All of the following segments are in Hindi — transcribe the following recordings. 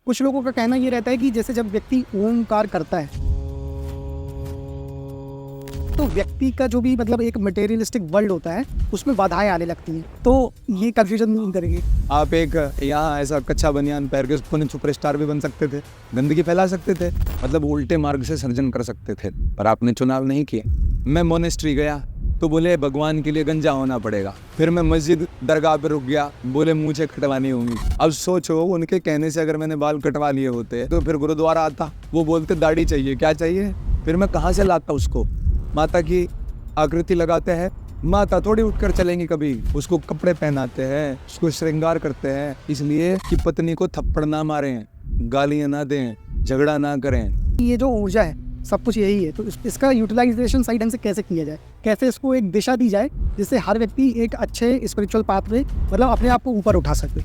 कुछ लोगों का कहना ये रहता है कि जैसे जब व्यक्ति ओमकार करता है तो व्यक्ति का जो भी मतलब एक मटेरियलिस्टिक वर्ल्ड होता है उसमें बाधाएं आने लगती हैं, तो ये कंफ्यूजन दूर करेंगे। आप एक यहाँ ऐसा कच्चा बनियान पहन के उसको सुपरस्टार भी बन सकते थे, गंदगी फैला सकते थे, मतलब उल्टे मार्ग से सर्जन कर सकते थे, पर आपने चुनाव नहीं किया। मैं मोनेस्ट्री गया तो बोले भगवान के लिए गंजा होना पड़ेगा, फिर मैं मस्जिद दरगाह पे रुक गया, बोले मुझे कटवानी होंगी। अब सोचो उनके कहने से अगर मैंने बाल कटवा लिए होते तो फिर गुरुद्वारा आता, वो बोलते दाढ़ी चाहिए, क्या चाहिए, फिर मैं कहाँ से लाता उसको। माता की आकृति लगाते हैं, माता थोड़ी उठकर चलेंगी कभी, उसको कपड़े पहनाते हैं, उसको श्रृंगार करते हैं, इसलिए कि पत्नी को थप्पड़ ना मारें, गालियां ना दें, झगड़ा ना करें। ये जो ऊर्जा है सब कुछ यही है, तो इसका यूटिलाइजेशन सही ढंग से कैसे किया जाए, कैसे इसको एक दिशा दी जाए जिससे हर व्यक्ति एक अच्छे स्पिरिचुअल पाथ में मतलब अपने आप को ऊपर उठा सके।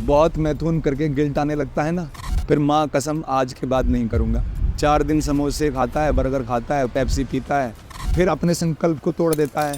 बहुत मैथुन करके गिल्ट आने लगता है ना, फिर माँ कसम आज के बाद नहीं करूँगा। 4 दिन समोसे खाता है, बर्गर खाता है, पेप्सी पीता है, फिर अपने संकल्प को तोड़ देता है,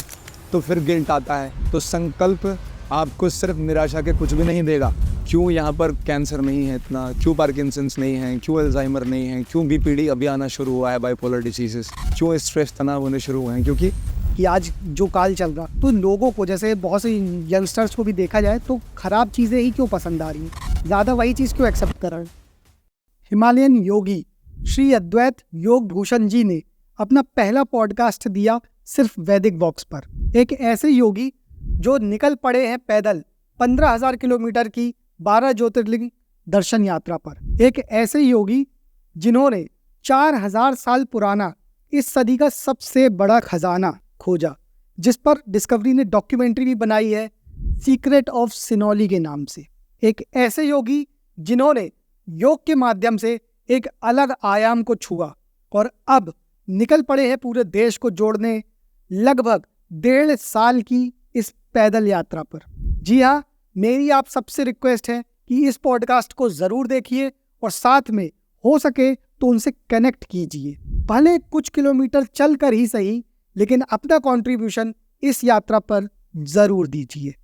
तो फिर गिल्ट आता है। तो संकल्प आपको सिर्फ निराशा के कुछ भी नहीं देगा। क्यों यहाँ पर कैंसर नहीं है इतना, क्यों पार्किंसंस नहीं है, क्यों अल्जाइमर नहीं है, क्यों बीपीडी अभी आना शुरू हुआ है, बाइपोलर डिसीजेस, क्यों स्ट्रेस तनाव होने शुरू हुए हैं, क्योंकि कि आज जो काल चल रहा तो लोगों को जैसे बहुत से यंगस्टर्स को भी देखा जाए तो खराब चीज़ें ही क्यों पसंद आ रही हैं, ज़्यादा वही चीज़ क्यों एक्सेप्ट कर रहे हैं। हिमालयन योगी श्री अद्वैत योग भूषण जी ने अपना पहला पॉडकास्ट दिया सिर्फ वैदिक वॉक्स पर। एक ऐसे योगी जो निकल पड़े हैं पैदल 15,000 किलोमीटर की 12 ज्योतिर्लिंग दर्शन यात्रा पर। एक ऐसे योगी जिन्होंने 4,000 साल पुराना इस सदी का सबसे बड़ा खजाना खोजा, जिस पर डिस्कवरी ने डॉक्यूमेंट्री भी बनाई है सीक्रेट ऑफ सिनोली के नाम से। एक ऐसे योगी जिन्होंने योग के माध्यम से एक अलग आयाम को छुआ और अब निकल पड़े हैं पूरे देश को जोड़ने लगभग 1.5 साल की इस पैदल यात्रा पर। जी हाँ, मेरी आप सबसे रिक्वेस्ट है कि इस पॉडकास्ट को ज़रूर देखिए और साथ में हो सके तो उनसे कनेक्ट कीजिए। भले कुछ किलोमीटर चल कर ही सही, लेकिन अपना कंट्रीब्यूशन इस यात्रा पर ज़रूर दीजिए।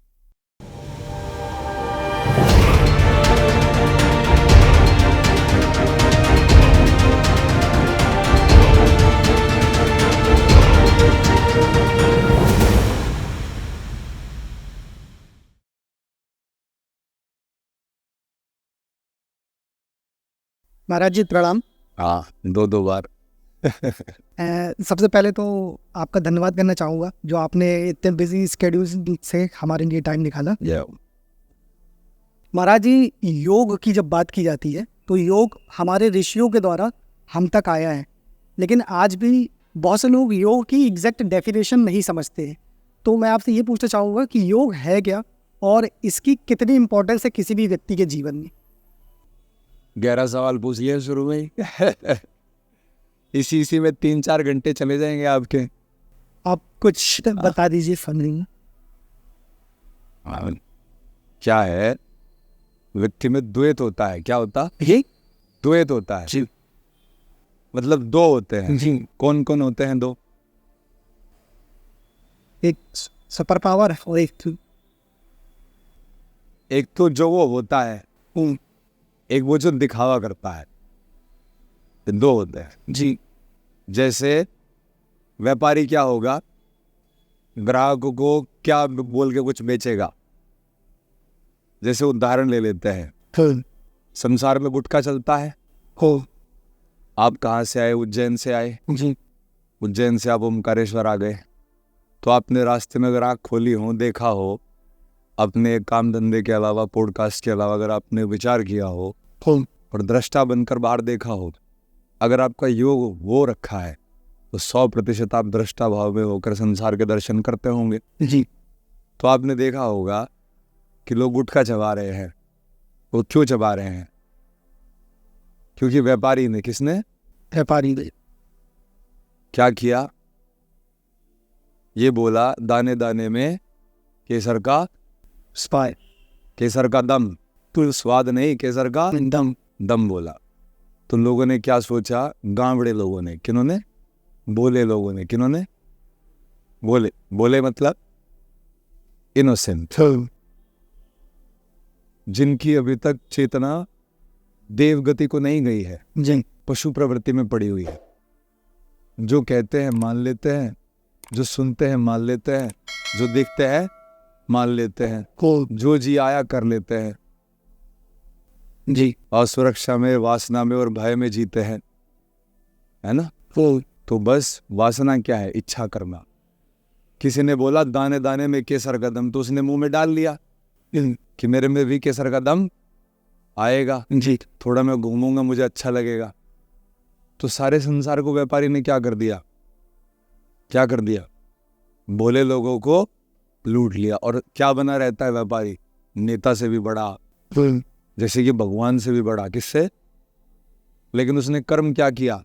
महाराज जी प्रणाम। हाँ, 2 बार। सबसे पहले तो आपका धन्यवाद करना चाहूँगा जो आपने इतने बिजी स्केड्यूल से हमारे लिए टाइम निकाला। महाराज जी, योग की जब बात की जाती है तो योग हमारे ऋषियों के द्वारा हम तक आया है, लेकिन आज भी बहुत से लोग योग की एग्जैक्ट डेफिनेशन नहीं समझते हैं। तो मैं आपसे ये पूछना चाहूँगा कि योग है क्या और इसकी कितनी इम्पोर्टेंस है किसी भी व्यक्ति के जीवन में। 11 सवाल पूछ लिए शुरू में ही। इसी में 3-4 घंटे चले जाएंगे आपके। आप कुछ बता दीजिए फंडिंग। क्या है, व्यक्ति में द्वैत होता है। क्या होता है? द्वैत होता है जी। मतलब 2 होते हैं जी। कौन कौन होते हैं 2? एक सुपर पावर और एक तो जो वो होता है, एक वो जो दिखावा करता है। 2 होते हैं जी। जैसे व्यापारी क्या होगा, ग्राहकों को क्या बोल के कुछ बेचेगा। जैसे उदाहरण ले लेते हैं, संसार में गुटखा चलता है। आप कहाँ से आए? उज्जैन से आए जी। उज्जैन से आप ओमकारेश्वर आ गए, तो आपने रास्ते में अगर आँख खोली हो, देखा हो, अपने काम धंधे के अलावा, पॉडकास्ट के अलावा अगर आपने विचार किया हो और दृष्टा बनकर बाहर देखा हो, अगर आपका योग वो रखा है तो 100% आप दृष्टा भाव में होकर संसार के दर्शन करते होंगे जी। तो आपने देखा होगा कि लोग गुटखा चबा रहे हैं। वो क्यों चबा रहे हैं? क्योंकि व्यापारी ने, किसने? व्यापारी ने क्या किया? ये बोला दाने दाने में केसर का स्पाई, केसर का दम। तो स्वाद नहीं, केसर का दम बोला। तो लोगों ने क्या सोचा? गांवड़े लोगों ने। किन्होंने? बोले लोगों ने। किन्होंने? बोले मतलब इनोसेंट, जिनकी अभी तक चेतना देव गति को नहीं गई है, जी पशु प्रवृत्ति में पड़ी हुई है। जो कहते हैं मान लेते हैं, जो सुनते हैं मान लेते हैं, जो देखते हैं मान लेते हैं, जो जी आया कर लेते हैं जी और सुरक्षा में, वासना में और भय में जीते हैं, है ना। तो बस वासना क्या है? इच्छा करना। किसी ने बोला दाने दाने में केसर का दम, तो उसने मुंह में डाल लिया कि मेरे में भी केसर का दम आएगा जी थोड़ा, मैं घूमूंगा, मुझे अच्छा लगेगा। तो सारे संसार को व्यापारी ने क्या कर दिया? क्या कर दिया? भोले लोगों को लूट लिया। और क्या बना रहता है व्यापारी? नेता से भी बड़ा, जैसे कि भगवान से भी बड़ा। किससे? लेकिन उसने कर्म क्या किया?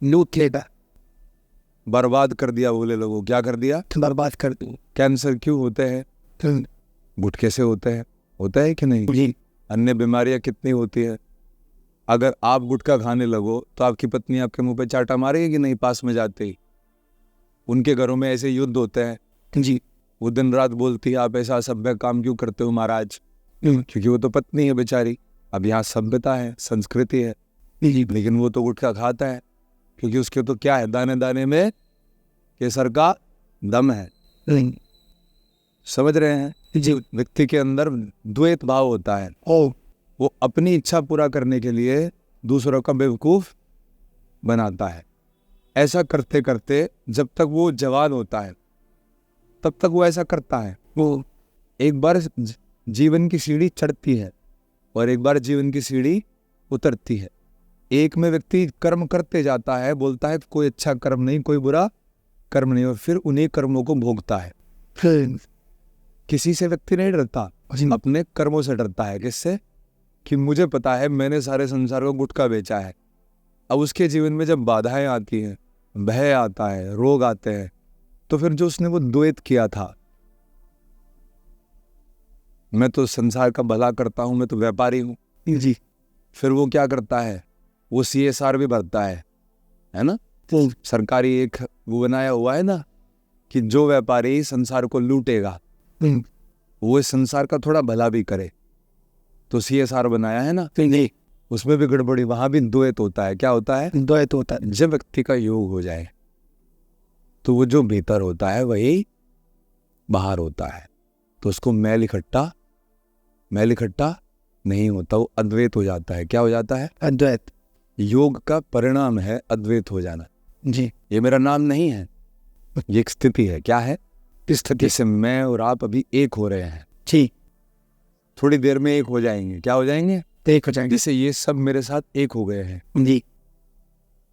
लूट लेता, बर्बाद कर दिया भोले लोगों। क्या कर दिया? बर्बाद कर दूं। कैंसर क्यों होते हैं? गुटखे से होते हैं। होता है कि नहीं? जी अन्य बीमारियां कितनी होती है। अगर आप गुटखा खाने लगो तो आपकी पत्नी आपके मुंह पे चाटा मारेगी कि नहीं? पास में जाते ही उनके घरों में ऐसे युद्ध होते हैं जी वो दिन रात बोलती है आप ऐसा असभ्य काम क्यों करते हो महाराज, क्योंकि वो तो पत्नी है बेचारी। अब यहाँ सभ्यता है, संस्कृति है, जी लेकिन वो तो गुटखा खाता है क्योंकि उसके तो क्या है, दाने दाने में केसर का दम है। समझ रहे हैं? जी व्यक्ति के अंदर द्वैत भाव होता है। वो अपनी इच्छा पूरा करने के लिए दूसरों का बेवकूफ बनाता है। ऐसा करते करते जब तक वो जवान होता है तब तक वो ऐसा करता है। वो एक बार जीवन की सीढ़ी चढ़ती है और एक बार जीवन की सीढ़ी उतरती है। एक में व्यक्ति कर्म करते जाता है, बोलता है कोई अच्छा कर्म नहीं, कोई बुरा कर्म नहीं, और फिर उन्हीं कर्मों को भोगता है। किसी से व्यक्ति नहीं डरता, अपने कर्मों से डरता है। किससे? कि मुझे पता है मैंने सारे संसार को गुटखा बेचा है। अब उसके जीवन में जब बाधाएं आती हैं, भय आता है, रोग आते हैं, तो फिर जो उसने वो द्वैत किया था, मैं तो संसार का भला करता हूं, मैं तो व्यापारी हूं जी, फिर वो क्या करता है? वो CSR भी भरता है ना। सरकारी एक वो बनाया हुआ है ना कि जो व्यापारी संसार को लूटेगा वो इस संसार का थोड़ा भला भी करे, तो CSR बनाया है ना। नहीं उसमें भी गड़बड़ी, वहां भी द्वैत होता है। क्या होता है? द्वैत होता है। जब व्यक्ति का योग हो जाए तो वो जो भीतर होता है वही बाहर होता है, तो उसको मैल इकट्ठा नहीं होता, वो अद्वैत हो जाता है। क्या हो जाता है? अद्वैत। योग का परिणाम है अद्वैत हो जाना। जी ये मेरा नाम नहीं है, ये एक स्थिति है। क्या है? स्थिति। जैसे मैं और आप अभी एक हो रहे हैं, जी थोड़ी देर में एक हो जाएंगे। क्या हो जाएंगे? एक हो जाएंगे। जैसे ये सब मेरे साथ एक हो गए हैं, जी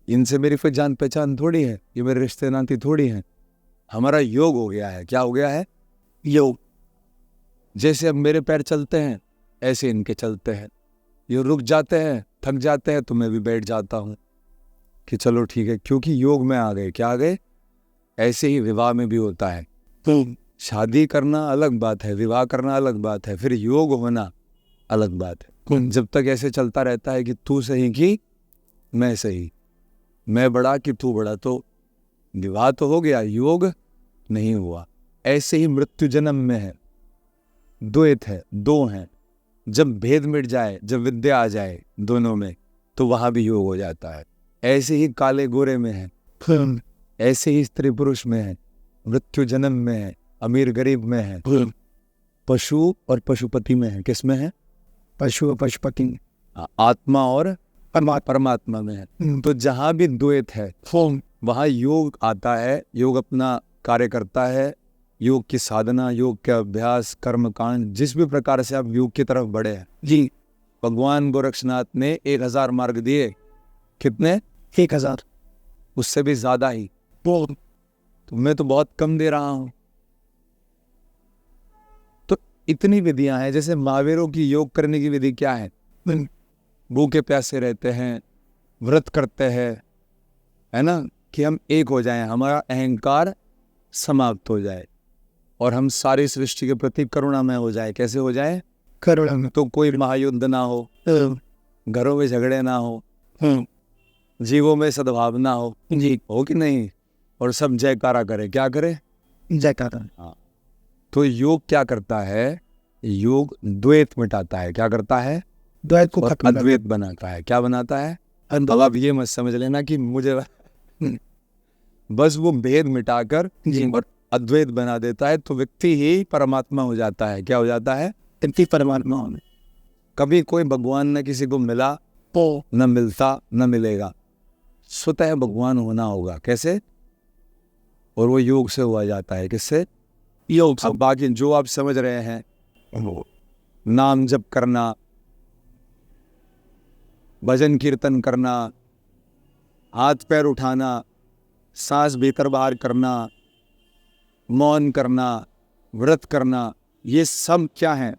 इनसे मेरी कोई जान पहचान थोड़ी है, ये मेरे रिश्ते नाती थोड़ी हैं, हमारा योग हो गया है। क्या हो गया है? योग। जैसे अब मेरे पैर चलते हैं ऐसे इनके चलते हैं। ये रुक जाते हैं, थक जाते हैं, तो मैं भी बैठ जाता हूँ कि चलो ठीक है, क्योंकि योग में आ गए। क्या आ गए? ऐसे ही विवाह में भी होता है। शादी करना अलग बात है, विवाह करना अलग बात है, फिर योग होना अलग बात है। जब तक ऐसे चलता रहता है कि तू सही कि मैं सही, मैं बड़ा कि तू बड़ा, तो विवाह तो हो गया, योग नहीं हुआ। ऐसे ही मृत्यु जन्म में है, द्वैत है, दो हैं। जब भेद मिट जाए, जब विद्या आ जाए दोनों में, तो वहां भी योग हो जाता है। ऐसे ही काले गोरे में है, ऐसे ही स्त्री पुरुष में है, मृत्यु जन्म में है, अमीर गरीब में है, पशु और पशुपति में है। किस में है? पशु और पशुपति में। आत्मा और परमात्मा में है। तो जहां भी द्वैत है वहां योग आता है, योग अपना कार्य करता है। योग की साधना, योग के अभ्यास, कर्म कांड, जिस भी प्रकार से आप योग की तरफ बढ़े हैं। जी भगवान गोरक्षनाथ ने 1000 मार्ग दिए। कितने? 1000, उससे भी ज्यादा ही। तो मैं तो बहुत कम दे रहा हूं। तो इतनी विधियां हैं। जैसे महावीरों की योग करने की विधि क्या है? भूखे प्यासे रहते हैं, व्रत करते हैं, है ना, कि हम एक हो जाएं, हमारा अहंकार समाप्त हो जाए और हम सारी सृष्टि के प्रति करुणामय हो जाए। कैसे हो जाए? करुणा। तो कोई महायुद्ध ना हो, घरों में झगड़े ना हो, जीवों में सद्भावना हो। जी हो कि नहीं? और सब जयकारा करे। क्या करे? जयकारा। हाँ। तो योग क्या करता है? योग द्वैत मिटाता है। क्या करता है? द्वैत को और खत्म कर अद्वैत बनाता है। क्या बनाता है? अब आप ये मत समझ लेना कि मुझे बस वो भेद मिटाकर जी। और अद्वैत बना देता है तो व्यक्ति ही परमात्मा हो जाता है। क्या हो जाता है? व्यक्ति परमात्मा होने कभी कोई भगवान न किसी को मिला, तो न मिलता, न मिलेगा। स्वतः भगवान होना होगा। कैसे? और वो योग से हुआ जाता है। किससे? योग से। अब बाकी जो आप समझ रहे हैं, नाम जप करना, भजन कीर्तन करना, हाथ पैर उठाना, सांस भीतर बाहर करना, मौन करना, व्रत करना, ये सब क्या है?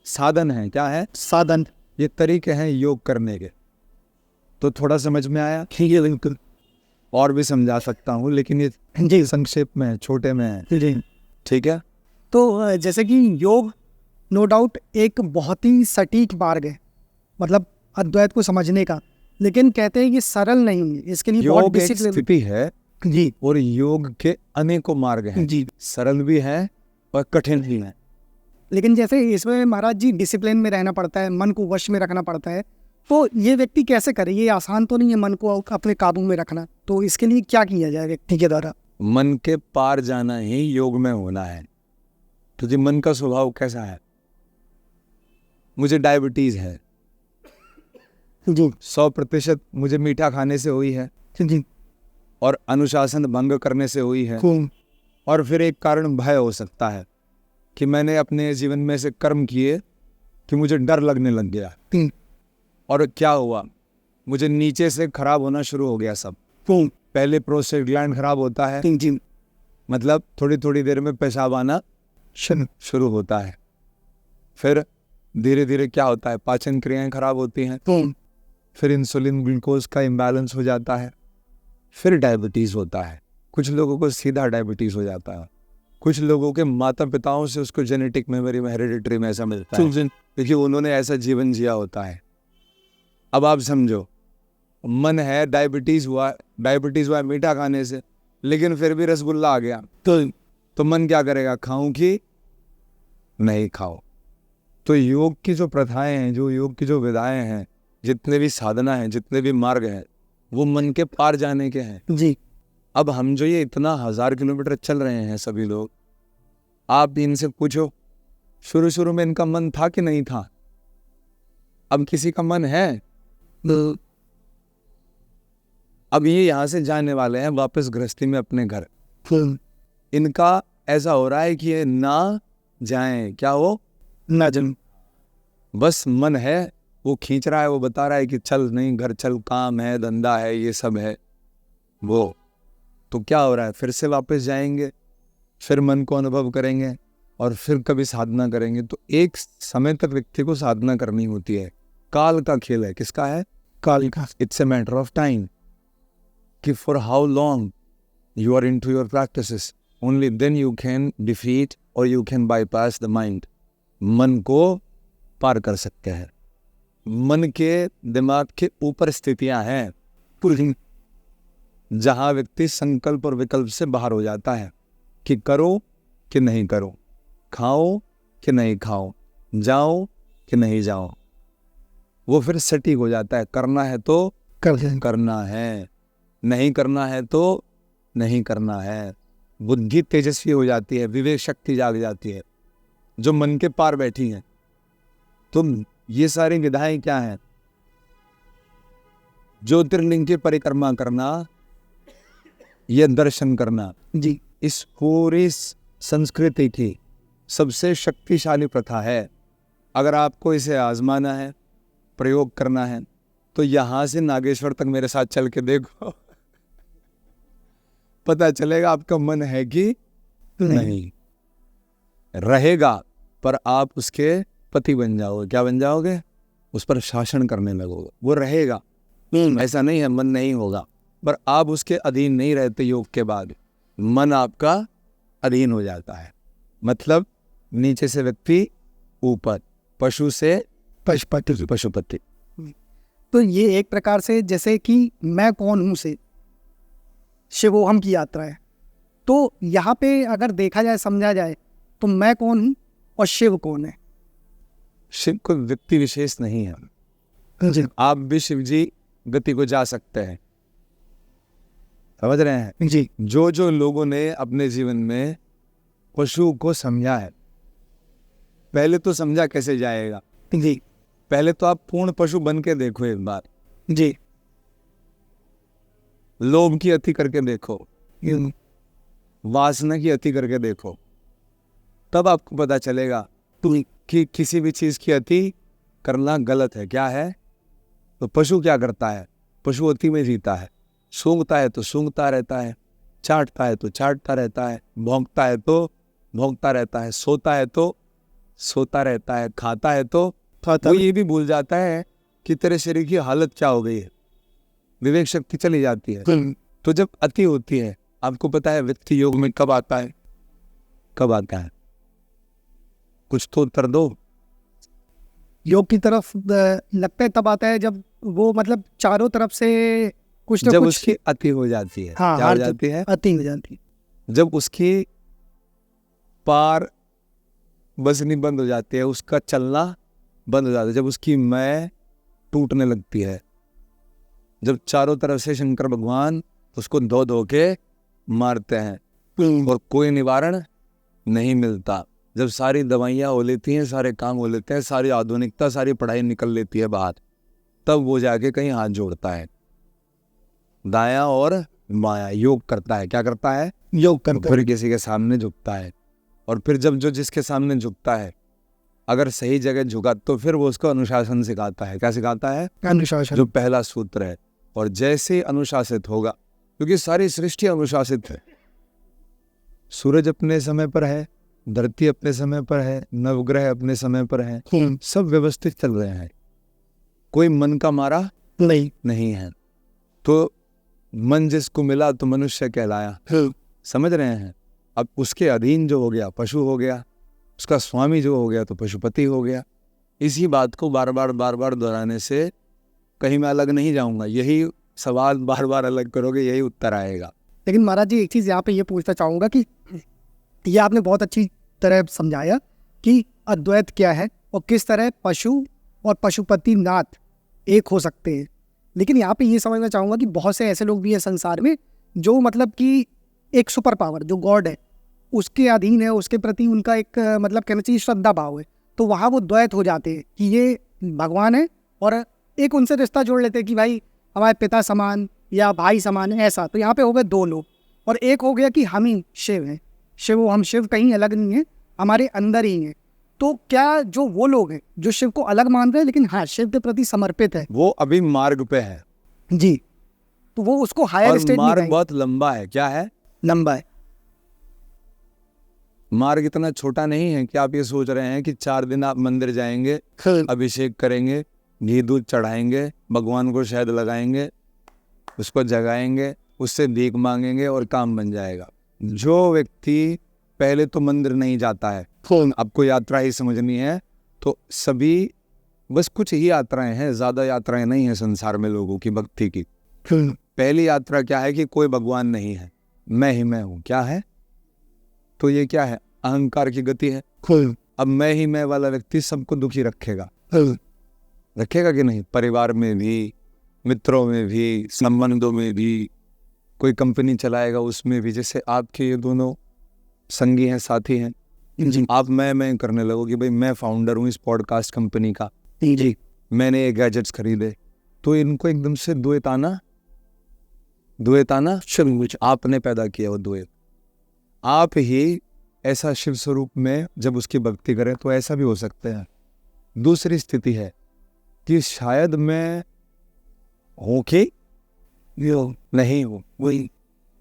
साधन है। क्या है? साधन। ये तरीके हैं योग करने के। तो थोड़ा समझ में आया? ठीक है, बिल्कुल। और भी समझा सकता हूँ लेकिन ये जी संक्षेप में है, छोटे में है। जी। ठीक है। तो जैसे कि योग नो डाउट एक बहुत ही सटीक मार्ग है, मतलब अद्वैत को समझने का, लेकिन कहते हैं कि सरल नहीं है, इसके लिए बहुत योग एक डिसिप्लिन। स्थिति है जी और योग के अनेकों मार्ग हैं। जी। सरल भी है और कठिन भी है। लेकिन जैसे इसमें महाराज जी डिसिप्लिन में रहना पड़ता है, मन को वश में रखना पड़ता है, तो ये व्यक्ति कैसे करे? ये आसान तो नहीं है मन को अपने काबू में रखना, तो इसके लिए क्या किया जाए व्यक्ति के द्वारा? मन के पार जाना ही योग में होना है। तो जी मन का स्वभाव कैसा है? मुझे डायबिटीज है जी 100% मुझे मीठा खाने से हुई है जी। और अनुशासन भंग करने से हुई है। खूब। और फिर एक कारण भय हो सकता है कि मैंने अपने जीवन में ऐसे कर्म किए कि मुझे डर लगने लग गया। तीन। और क्या हुआ? मुझे नीचे से खराब होना शुरू हो गया सब। खूब। पहले प्रोस्टेट ग्लैंड खराब होता है, तीन जी। मतलब थोड़ी थोड़ी देर में पेशाब आना शुरू होता है। फिर धीरे धीरे क्या होता है? पाचन क्रियाएं खराब होती हैं। खूब। फिर इंसुलिन ग्लूकोज का इम्बैलेंस हो जाता है। फिर डायबिटीज होता है। कुछ लोगों को सीधा डायबिटीज हो जाता है, कुछ लोगों के माता पिताओं से उसको जेनेटिक मेमोरी में, हेरिडिटरी में ऐसा मिलता है क्योंकि उन्होंने ऐसा जीवन जिया होता है। अब आप समझो, मन है डायबिटीज हुआ मीठा खाने से, लेकिन फिर भी रसगुल्ला आ गया तो मन क्या करेगा? खाऊं कि नहीं खाओ? तो योग की जो प्रथाएं हैं, जो योग की जो विधाएं हैं, जितने भी साधना हैं, जितने भी मार्ग हैं, वो मन के पार जाने के हैं जी। अब हम जो ये इतना 1000 किलोमीटर चल रहे हैं सभी लोग, आप इनसे पूछो शुरू शुरू में इनका मन था कि नहीं था? अब किसी का मन है? अब ये यहाँ से जाने वाले हैं वापस गृहस्थी में अपने घर। इनका ऐसा हो रहा है कि ये ना जाएं। क्या हो? ना जाएं। बस मन है, वो खींच रहा है, वो बता रहा है कि चल नहीं घर चल, काम है, धंधा है, ये सब है। वो तो क्या हो रहा है? फिर से वापस जाएंगे, फिर मन को अनुभव करेंगे और फिर कभी साधना करेंगे। तो एक समय तक व्यक्ति को साधना करनी होती है। काल का खेल है। किसका है? काल का। It's a matter of time कि for how long you are into your practices, only then you can defeat और you can bypass the mind. मन को पार कर सकते हैं। मन के दिमाग के ऊपर स्थितियां हैं पूरी, जहां व्यक्ति संकल्प और विकल्प से बाहर हो जाता है कि करो कि नहीं करो, खाओ कि नहीं खाओ, जाओ कि नहीं जाओ। वो फिर सटीक हो जाता है। करना है तो करना है, नहीं करना है तो नहीं करना है। बुद्धि तेजस्वी हो जाती है, विवेक शक्ति जाग जाती है, जो मन के पार बैठी है। तो ये सारी विधाएं क्या हैं? ज्योतिर्लिंग की परिक्रमा करना, यह दर्शन करना जी। इस पूरी संस्कृति की सबसे शक्तिशाली प्रथा है। अगर आपको इसे आजमाना है, प्रयोग करना है, तो यहां से नागेश्वर तक मेरे साथ चल के देखो पता चलेगा आपका मन है कि नहीं। रहेगा पर आप उसके पति बन जाओगे। क्या बन जाओगे? उस पर शासन करने लगोगे। वो रहेगा, ऐसा नहीं है मन नहीं होगा, पर आप उसके अधीन नहीं रहते। योग के बाद मन आपका अधीन हो जाता है। मतलब नीचे से व्यक्ति ऊपर, पशु से पशुपति। तो ये एक प्रकार से जैसे कि मैं कौन हूं से शिवोहम की यात्रा है। तो यहाँ पे अगर देखा जाए, समझा जाए, तो मैं कौन हूँ और शिव कौन है। शिव कोई व्यक्ति विशेष नहीं है। जी आप भी शिव जी गति को जा सकते हैं, समझ रहे हैं। जी जो जो लोगों ने अपने जीवन में पशु को समझा है, पहले तो समझा कैसे जाएगा, जी पहले तो आप पूर्ण पशु बन के देखो एक बार, जी लोभ की अति करके देखो, वासना की अति करके देखो, तब आपको पता चलेगा कि किसी भी चीज की अति करना गलत है। क्या है? तो पशु क्या करता है? पशु अति में जीता है, सूंघता है तो सूंघता रहता है, चाटता है तो चाटता रहता है, भौंकता है तो भौंकता रहता है, सोता है तो सोता रहता है, खाता है तो वो ये भी भूल जाता है कि तेरे शरीर की हालत क्या हो गई है, विवेक शक्ति चली जाती है। तो जब अति होती है, आपको पता है व्यक्ति योग में कब आता है? कब आता है? कुछ तो उत्तर दो। योग की तरफ लगता है तब आता है जब वो मतलब चारों तरफ से कुछ ना जब कुछ उसकी अति हो जाती है। हाँ, क्या हो हार जाती है? अति हो जाती है। जब उसकी पार बसनी बंद हो जाती है, उसका चलना बंद हो जाता है, जब उसकी मैं टूटने लगती है, जब चारों तरफ से शंकर भगवान उसको धो धो के मारते हैं और कोई निवारण नहीं मिलता, जब सारी दवाइयाँ हो लेती हैं, सारे काम हो लेते हैं, सारी आधुनिकता, सारी पढ़ाई निकल लेती है बाहर, तब वो जाके कहीं हाथ जोड़ता है, दाया और माया योग करता है। क्या करता है? योग करता फिर किसी के सामने झुकता है, और फिर जब जो जिसके सामने झुकता है अगर सही जगह झुका तो फिर वो उसको अनुशासन सिखाता है। क्या सिखाता है? है अनुशासन। जो पहला सूत्र है। और जैसे अनुशासित होगा, क्योंकि सारी सृष्टि अनुशासित है, सूरज अपने समय पर है, धरती अपने समय पर है, नवग्रह अपने समय पर है, सब व्यवस्थित चल रहे हैं, कोई मन का मारा नहीं है। तो मन जिसको मिला तो मनुष्य कहलाया, समझ रहे हैं। अब उसके अधीन जो हो गया पशु हो गया, उसका स्वामी जो हो गया तो पशुपति हो गया। इसी बात को बार बार दोहराने से कहीं मैं अलग नहीं जाऊंगा, यही सवाल बार बार अलग करोगे यही उत्तर आएगा। लेकिन महाराज जी एक चीज़ यहाँ पे ये पूछना चाहूँगा कि ये आपने बहुत अच्छी तरह समझाया कि अद्वैत क्या है और किस तरह पशु और पशुपति नाथ एक हो सकते हैं। लेकिन यहाँ पे ये समझना चाहूँगा कि बहुत से ऐसे लोग भी हैं संसार में जो मतलब कि एक सुपर पावर जो गॉड है उसके अधीन है, उसके प्रति उनका एक मतलब कहना चाहिए श्रद्धा भाव है, तो वहाँ वो द्वैत हो जाते हैं कि ये भगवान है और एक उनसे रिश्ता जोड़ लेते हैं कि भाई हमारे पिता समान या भाई समान है, ऐसा। तो यहाँ पे हो गए दो लोग, और एक हो गया कि हम ही शिव हैं, हम शिव कहीं अलग नहीं है, हमारे अंदर ही हैं। तो क्या जो वो लोग हैं जो शिव को अलग मान रहे हैं लेकिन हाँ शिव के प्रति समर्पित है, वो अभी मार्ग पे है जी, तो वो उसको हायर और स्टेज मार्ग में बहुत लंबा है। क्या है? लंबा है। मार्ग इतना छोटा नहीं है कि आप ये सोच रहे हैं कि 4 दिन आप मंदिर जाएंगे, अभिषेक करेंगे, घी दूध चढ़ाएंगे, भगवान को शहद लगाएंगे, उसको जगाएंगे, उससे भीख मांगेंगे और काम बन जाएगा। जो व्यक्ति पहले तो मंदिर नहीं जाता है, आपको यात्रा ही समझनी है, तो सभी बस कुछ ही यात्राएं हैं, ज्यादा यात्राएं नहीं है संसार में लोगों की भक्ति की। पहली यात्रा क्या है कि कोई भगवान नहीं है, मैं ही मैं हूं। क्या है? तो ये क्या है? अहंकार की गति है। अब मैं ही मैं वाला व्यक्ति सबको दुखी रखेगा, रखेगा कि नहीं? परिवार में भी, मित्रों में भी, संबंधों में भी, कोई कंपनी चलाएगा उसमें भी। जैसे आपके ये दोनों संगी हैं, साथी हैं, आप मैं करने लगो कि भाई मैं फाउंडर हूँ इस पॉडकास्ट कंपनी का, जी, मैंने ये गैजेट्स खरीदे, तो इनको एकदम से द्वैताना आपने पैदा किया वो द्वैत। आप ही ऐसा शिव स्वरूप में जब उसकी भक्ति करें तो ऐसा भी हो सकते हैं। दूसरी स्थिति है कि शायद मैं हूं कि नहीं हूं, वही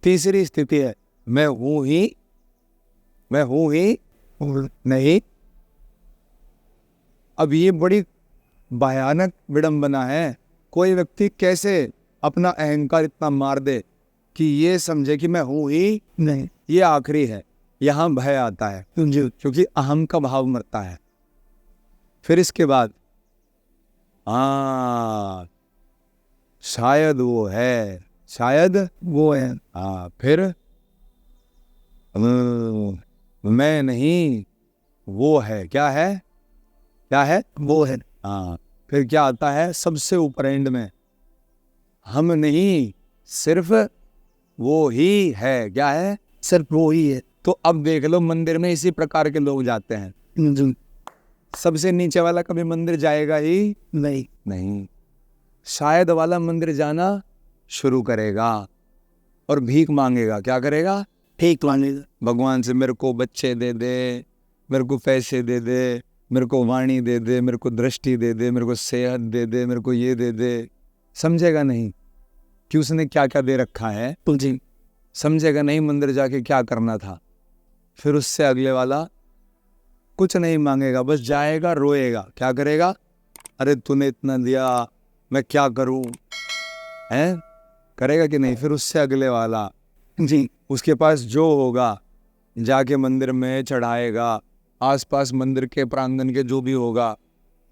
तीसरी स्थिति है मैं हूं ही नहीं। अब ये बड़ी भयानक विडंबना है। कोई व्यक्ति कैसे अपना अहंकार इतना मार दे कि ये समझे कि मैं हूं ही नहीं, ये आखिरी है। यहाँ भय आता है क्योंकि अहम का भाव मरता है। फिर इसके बाद शायद वो है, फिर मैं नहीं वो है। क्या है? क्या है? वो है। हाँ, फिर क्या आता है सबसे ऊपर एंड में? हम नहीं, सिर्फ वो ही है। क्या है? सिर्फ वो ही है। तो अब देख लो, मंदिर में इसी प्रकार के लोग जाते हैं। जी। सबसे नीचे वाला कभी मंदिर जाएगा ही नहीं। नहीं। शायद वाला मंदिर जाना शुरू करेगा और भीख मांगेगा। क्या करेगा? ठीक मांगेगा। भगवान से मेरे को बच्चे दे दे, मेरे को पैसे दे दे, मेरे को वाणी दे दे, मेरे को दृष्टि दे दे, मेरे को सेहत दे दे, मेरे को ये दे दे। समझेगा नहीं कि उसने क्या क्या दे रखा है। तो जी। समझेगा नहीं मंदिर जाके क्या करना था। फिर उससे अगले वाला कुछ नहीं मांगेगा, बस जाएगा, रोएगा। क्या करेगा? अरे तूने इतना दिया, मैं क्या करूं? हैं? करेगा कि नहीं? फिर उससे अगले वाला जी। उसके पास जो होगा जाके मंदिर में चढ़ाएगा। आसपास मंदिर के प्रांगण के जो भी होगा,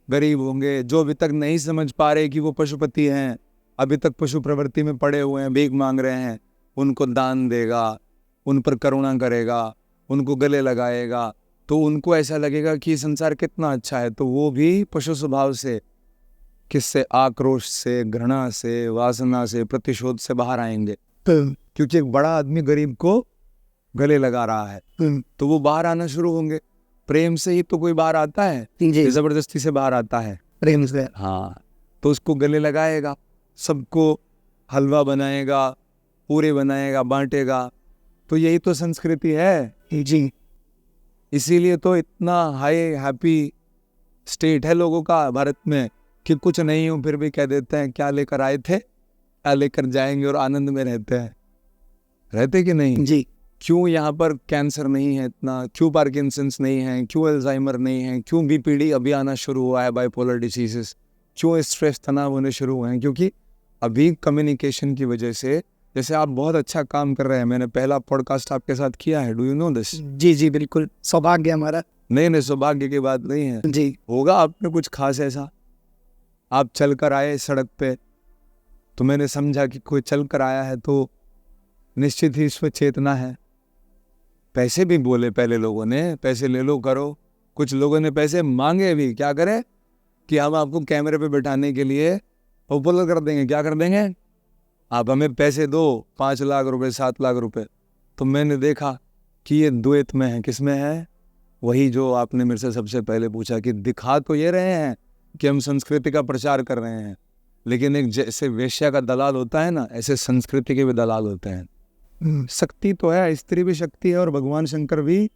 गरीब होंगे जो अभी तक नहीं समझ पा रहे कि वो पशुपति हैं, अभी तक पशु प्रवृत्ति में पड़े हुए हैं, भीख मांग रहे हैं, उनको दान देगा, उन पर करुणा करेगा, उनको गले लगाएगा। तो उनको ऐसा लगेगा कि संसार कितना अच्छा है। तो वो भी पशु स्वभाव से, किससे? आक्रोश से, घृणा से, वासना से, प्रतिशोध से बाहर आएंगे। क्योंकि एक बड़ा आदमी गरीब को गले लगा रहा है, तो वो बाहर आना शुरू होंगे। प्रेम से ही तो कोई बाहर आता है, जी। जबरदस्ती से बाहर आता है? प्रेम से। हाँ, तो उसको गले लगाएगा, सबको हलवा बनाएगा, पूरे बनाएगा, बांटेगा। तो यही तो संस्कृति है। जी। इसीलिए तो इतना हाई हैप्पी स्टेट है लोगों का भारत में कि कुछ नहीं हो फिर भी कह देते हैं क्या लेकर आए थे, क्या लेकर जाएंगे, और आनंद में रहते हैं। रहते कि नहीं? जी। क्यों यहाँ पर कैंसर नहीं है इतना? क्यों पार्किंसंस नहीं है? क्यों अल्जाइमर नहीं है? क्यों बीपीडी अभी आना शुरू हुआ है, बाइपोलर डिसीजेस? क्यों स्ट्रेस, तनाव होने शुरू हुए हैं? क्योंकि अभी कम्युनिकेशन की वजह से, जैसे आप बहुत अच्छा काम कर रहे हैं, मैंने पहला पॉडकास्ट आपके साथ किया है, डू यू नो दिस? जी जी बिल्कुल, सौभाग्य हमारा। नहीं, सौभाग्य की बात नहीं है जी। होगा आप में कुछ खास ऐसा। आप चल कर आए सड़क पे, तो मैंने समझा कि कोई चल कर आया है तो निश्चित ही इसमें चेतना है। पैसे भी बोले पहले लोगों ने, पैसे ले लो करो। कुछ लोगों ने पैसे मांगे भी। क्या करें? कि हम आपको कैमरे पे बैठाने के लिए पॉपुलर कर देंगे। क्या कर देंगे? आप हमें पैसे दो, 5 लाख रुपए, 7 लाख रुपए। तो मैंने देखा कि ये द्वैत में है। किस में है? वही जो आपने मेरे से सबसे पहले पूछा कि दिखा तो ये रहे हैं कि हम संस्कृति का प्रचार कर रहे हैं, लेकिन एक जैसे वेश्या का दलाल होता है ना, ऐसे संस्कृति के भी दलाल होते हैं। शक्ति तो है, स्त्री भी शक्ति है और भगवान शंकर भी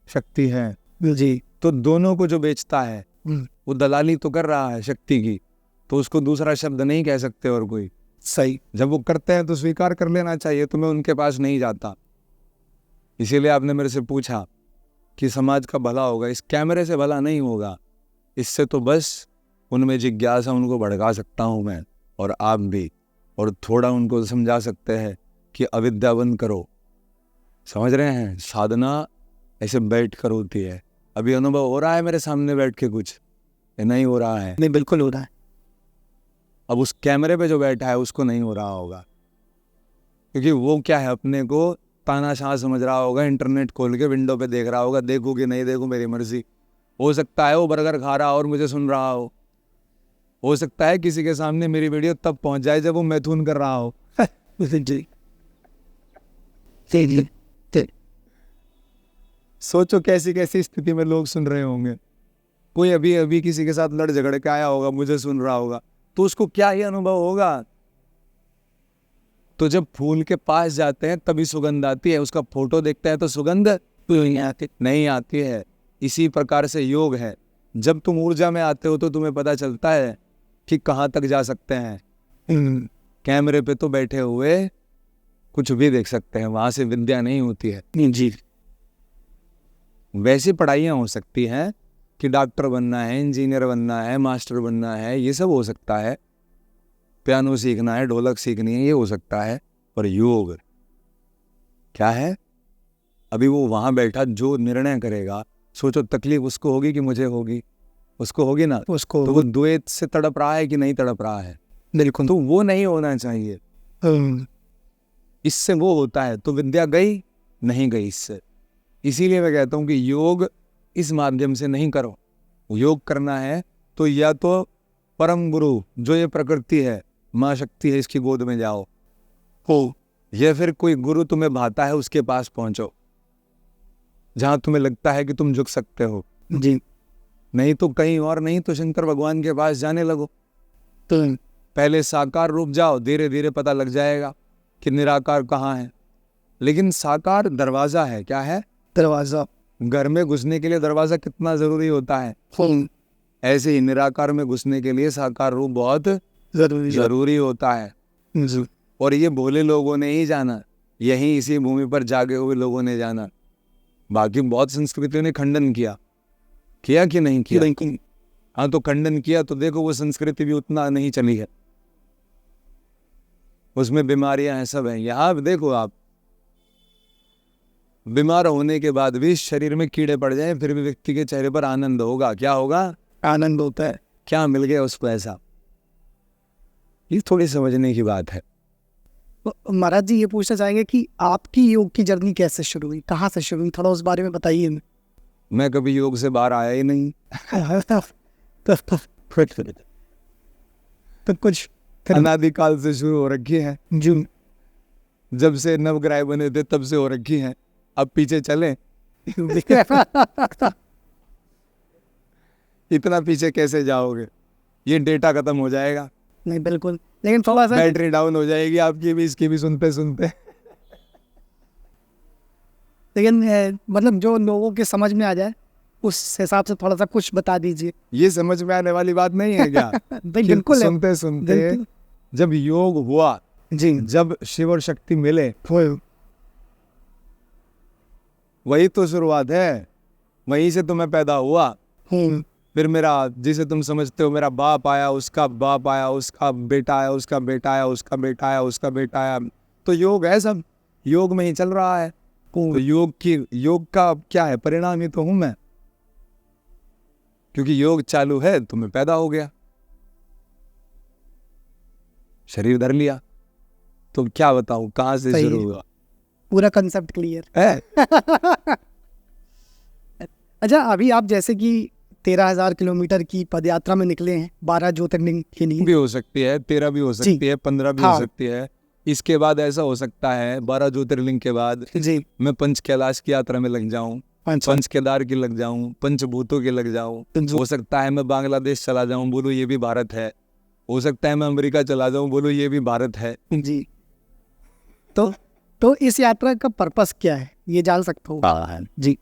शक्ति है। जी। तो दोनों को जो बेचता है वो दलाली तो कर रहा है शक्ति की, तो उसको दूसरा शब्द नहीं कह सकते और कोई। सही। जब वो करते हैं तो स्वीकार कर लेना चाहिए। तो मैं उनके पास नहीं जाता। इसीलिए आपने मेरे से पूछा कि समाज का भला होगा। इस कैमरे से भला नहीं होगा, इससे तो बस उनमें जिज्ञासा, उनको भड़का सकता हूँ मैं और आप भी, और थोड़ा उनको समझा सकते हैं कि अविद्या बंद करो। समझ रहे हैं? साधना ऐसे बैठ कर होती है। अभी अनुभव हो रहा है मेरे सामने बैठ के कुछ? नहीं हो रहा है? नहीं, बिल्कुल हो रहा है। अब उस कैमरे पे जो बैठा है उसको नहीं हो रहा होगा, क्योंकि वो क्या है, अपने को तानाशाह समझ रहा होगा। इंटरनेट खोल के विंडो पे देख रहा होगा, देखूं कि नहीं देखूं मेरी मर्जी। हो सकता है वो बर्गर खा रहा और मुझे सुन रहा हो सकता है किसी के सामने मेरी वीडियो तब पहुंच जाए जब वो मैथुन कर रहा हो। जी। सोचो कैसी कैसी स्थिति में लोग सुन रहे होंगे। कोई अभी अभी किसी के साथ लड़ झगड़ के आया होगा, मुझे सुन रहा होगा, तो उसको क्या ही अनुभव होगा। तो जब फूल के पास जाते हैं तभी सुगंध आती है, उसका फोटो देखता है तो सुगंध नहीं आती है। इसी प्रकार से योग है। जब तुम ऊर्जा में आते हो तो तुम्हें पता चलता है कि कहाँ तक जा सकते हैं। कैमरे पे तो बैठे हुए कुछ भी देख सकते हैं, वहां से विद्या नहीं होती है। जी। वैसी पढ़ाइयाँ हो सकती हैं कि डॉक्टर बनना है, इंजीनियर बनना है, मास्टर बनना है, ये सब हो सकता है। पियानो सीखना है, ढोलक सीखनी है, ये हो सकता है। पर योग क्या है? अभी वो वहां बैठा जो निर्णय करेगा, सोचो तकलीफ उसको होगी कि मुझे होगी? उसको होगी ना। उसको तो वो द्वैत से तड़प रहा है कि नहीं तड़प रहा है? बिल्कुल। तो वो नहीं होना चाहिए। इससे वो होता है तो विद्या गई नहीं गई इससे। इसीलिए मैं कहता हूँ कि योग इस माध्यम से नहीं करो, योग करना है तो या तो परम गुरु जो ये प्रकृति है, माँ शक्ति है, इसकी गोद में जाओ हो, या फिर कोई गुरु तुम्हें भाता है उसके पास पहुंचो जहां तुम्हें लगता है कि तुम झुक सकते हो जी। नहीं तो कहीं और, नहीं तो शंकर भगवान के पास जाने लगो। तो पहले साकार रूप जाओ, धीरे धीरे पता लग जाएगा कि निराकार कहाँ है। लेकिन साकार दरवाजा है। क्या है? दरवाजा। घर में घुसने के लिए दरवाजा कितना जरूरी होता है, ऐसे ही निराकार में घुसने के लिए साकार रूप बहुत जरूरी होता है। और ये भोले लोगों ने ही जाना, यहीं इसी भूमि पर जागे हुए लोगों ने जाना। बाकी बहुत संस्कृतियों ने खंडन किया कि नहीं किया? हाँ, तो खंडन किया तो देखो वो संस्कृति भी उतना नहीं चली है, उसमें बीमारियां हैं, सब हैं। यहाँ देखो आप, बीमार होने के बाद भी शरीर में कीड़े पड़ जाएं फिर भी व्यक्ति के चेहरे पर आनंद होगा। क्या होगा? आनंद होता है। क्या मिल गया उसको ऐसा? ये थोड़ी समझने की बात है। महाराज जी ये पूछना चाहेंगे कि आपकी योग की जर्नी कैसे शुरू हुई, कहाँ से शुरू हुई, थोड़ा उस बारे में बताइए। मैं कभी योग से बाहर आया ही नहीं। तो कुछ अनादिकाल से शुरू हो रखी है जी। जब से नवग्रह बने थे तब से हो रखी है। अब पीछे चले इतना पीछे कैसे जाओगे? ये डेटा खत्म हो जाएगा। नहीं बिल्कुल, लेकिन थोड़ा सा बैटरी डाउन हो जाएगी आपकी भी, इसकी भी सुनते सुनते। लेकिन मतलब जो लोगों के समझ में आ जाए उस हिसाब से थोड़ा सा कुछ बता दीजिए। ये समझ में आने वाली बात नहीं है क्या? बिल्कुल सुनते सुनते जब योग हुआ जी, जब शिव और शक्ति मिले, वही तो शुरुआत है। वहीं से तो मैं पैदा हुआ। फिर मेरा, जिसे तुम समझते हो मेरा बाप आया, उसका बाप आया, उसका बेटा आया, उसका बेटा आया, उसका बेटा आया, उसका बेटा आया। तो योग है, सब योग में ही चल रहा है। तो योग का क्या है? परिणाम ही तो हूं मैं, क्योंकि योग चालू है तो मैं पैदा हो गया, शरीर धर लिया। तो क्या बताऊं कहां से शुरू हुआ? पूरा कंसेप्ट क्लियर है। अच्छा, अभी आप जैसे कि 13,000 किलोमीटर की पदयात्रा में निकले हैं 12 ज्योतिर्लिंग के लिए। भी हो सकती है, 13 भी हो सकती है, 15 भी हो सकती है। इसके बाद ऐसा हो सकता है 12 ज्योतिर्लिंग के बाद जी मैं पंच कैलाश की यात्रा में लग जाऊं, पंच केदार की लग जाऊं, पंचभूतों के लग जाऊं। हो सकता है मैं बांग्लादेश चला जाऊं, बोलो ये भी भारत है। हो सकता है मैं अमेरिका चला जाऊं, बोलो ये भी भारत है जी। तो इस यात्रा का पर्पस क्या है, ये जान सकता हूँ जी?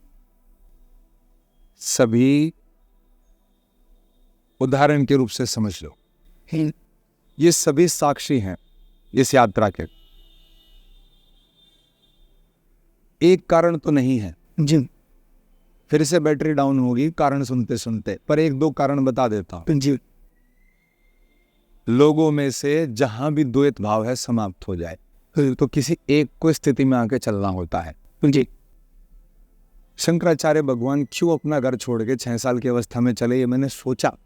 सभी उदाहरण के रूप से समझ लो, ये सभी साक्षी हैं इस यात्रा के। एक कारण तो नहीं है जी। फिर से बैटरी डाउन होगी कारण सुनते सुनते, पर एक दो कारण बता देता हूं जी। लोगों में से जहां भी द्वैत भाव है समाप्त हो जाए तो किसी एक को स्थिति में आके चलना होता है जी। शंकराचार्य भगवान क्यों अपना घर छोड़ के 6 साल की अवस्था में चले, ये मैंने सोचा।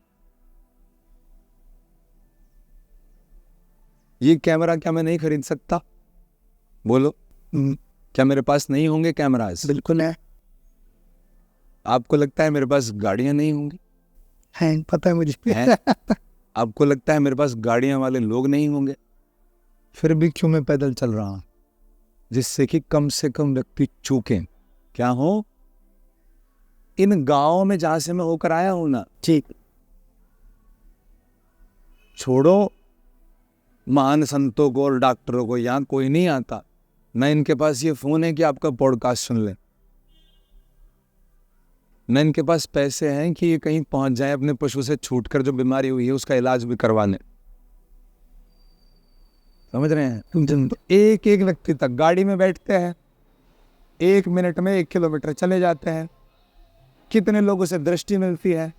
ये कैमरा क्या मैं नहीं खरीद सकता? बोलो, क्या मेरे पास नहीं होंगे कैमरास? बिल्कुल है। आपको लगता है मेरे पास गाड़ियां नहीं होंगी? हैं, पता है मुझे। है? आपको लगता है मेरे पास गाड़ियां वाले लोग नहीं होंगे? फिर भी क्यों मैं पैदल चल रहा हूं? जिससे कि कम से कम व्यक्ति चूके क्या हो इन गांवों में जहां से मैं होकर आया हूं ना। ठीक, छोड़ो महान संतों को और डॉक्टरों को, यहां कोई नहीं आता ना। इनके पास ये फोन है कि आपका पॉडकास्ट सुन ले, न इनके पास पैसे हैं कि ये कहीं पहुंच जाए अपने पशु से छूटकर जो बीमारी हुई है उसका इलाज भी करवा लें। समझ रहे हैं? तो एक एक व्यक्ति तक गाड़ी में बैठते हैं, 1 मिनट में 1 किलोमीटर चले जाते हैं। कितने लोगों से दृष्टि मिलती है,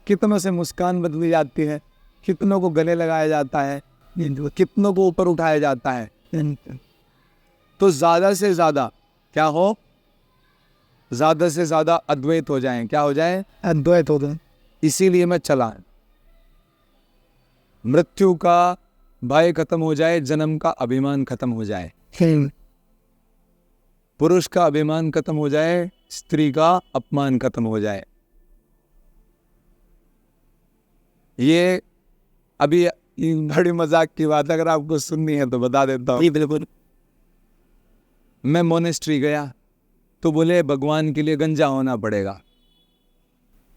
कितनों से मुस्कान बदली जाती है, कितनों को गले लगाया जाता है, कितनों को ऊपर उठाया जाता है। तो ज्यादा से ज्यादा क्या हो, ज्यादा से ज्यादा अद्वैत हो जाएं। क्या हो जाए? अद्वैत हो जाए। इसीलिए मैं चला, मृत्यु का भय खत्म हो जाए, जन्म का अभिमान खत्म हो जाए, पुरुष का अभिमान खत्म हो जाए, स्त्री का अपमान खत्म हो जाए। ये अभी ये बड़ी मजाक की बात, अगर आपको सुननी है तो बता देता हूँ। बिल्कुल। मैं मोनेस्ट्री गया तो बोले भगवान के लिए गंजा होना पड़ेगा।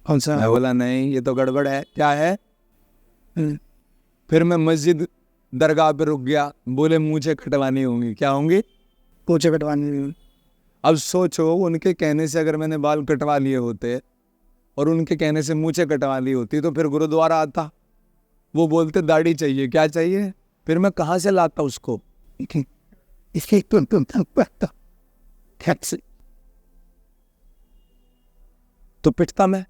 कौन सा? मैं बोला नहीं, ये तो गड़बड़ है। क्या है? फिर मैं मस्जिद दरगाह पे रुक गया, बोले मूछें कटवानी होंगी। क्या होंगी? पोछे कटवाने। अब सोचो, उनके कहने से अगर मैंने बाल कटवा लिए होते और उनके कहने से मूछें कटवा ली होती तो फिर गुरुद्वारा आता, वो बोलते दाढ़ी चाहिए, क्या चाहिए, फिर मैं कहाँ से लाता उसको? इसके तो पिटता मैं।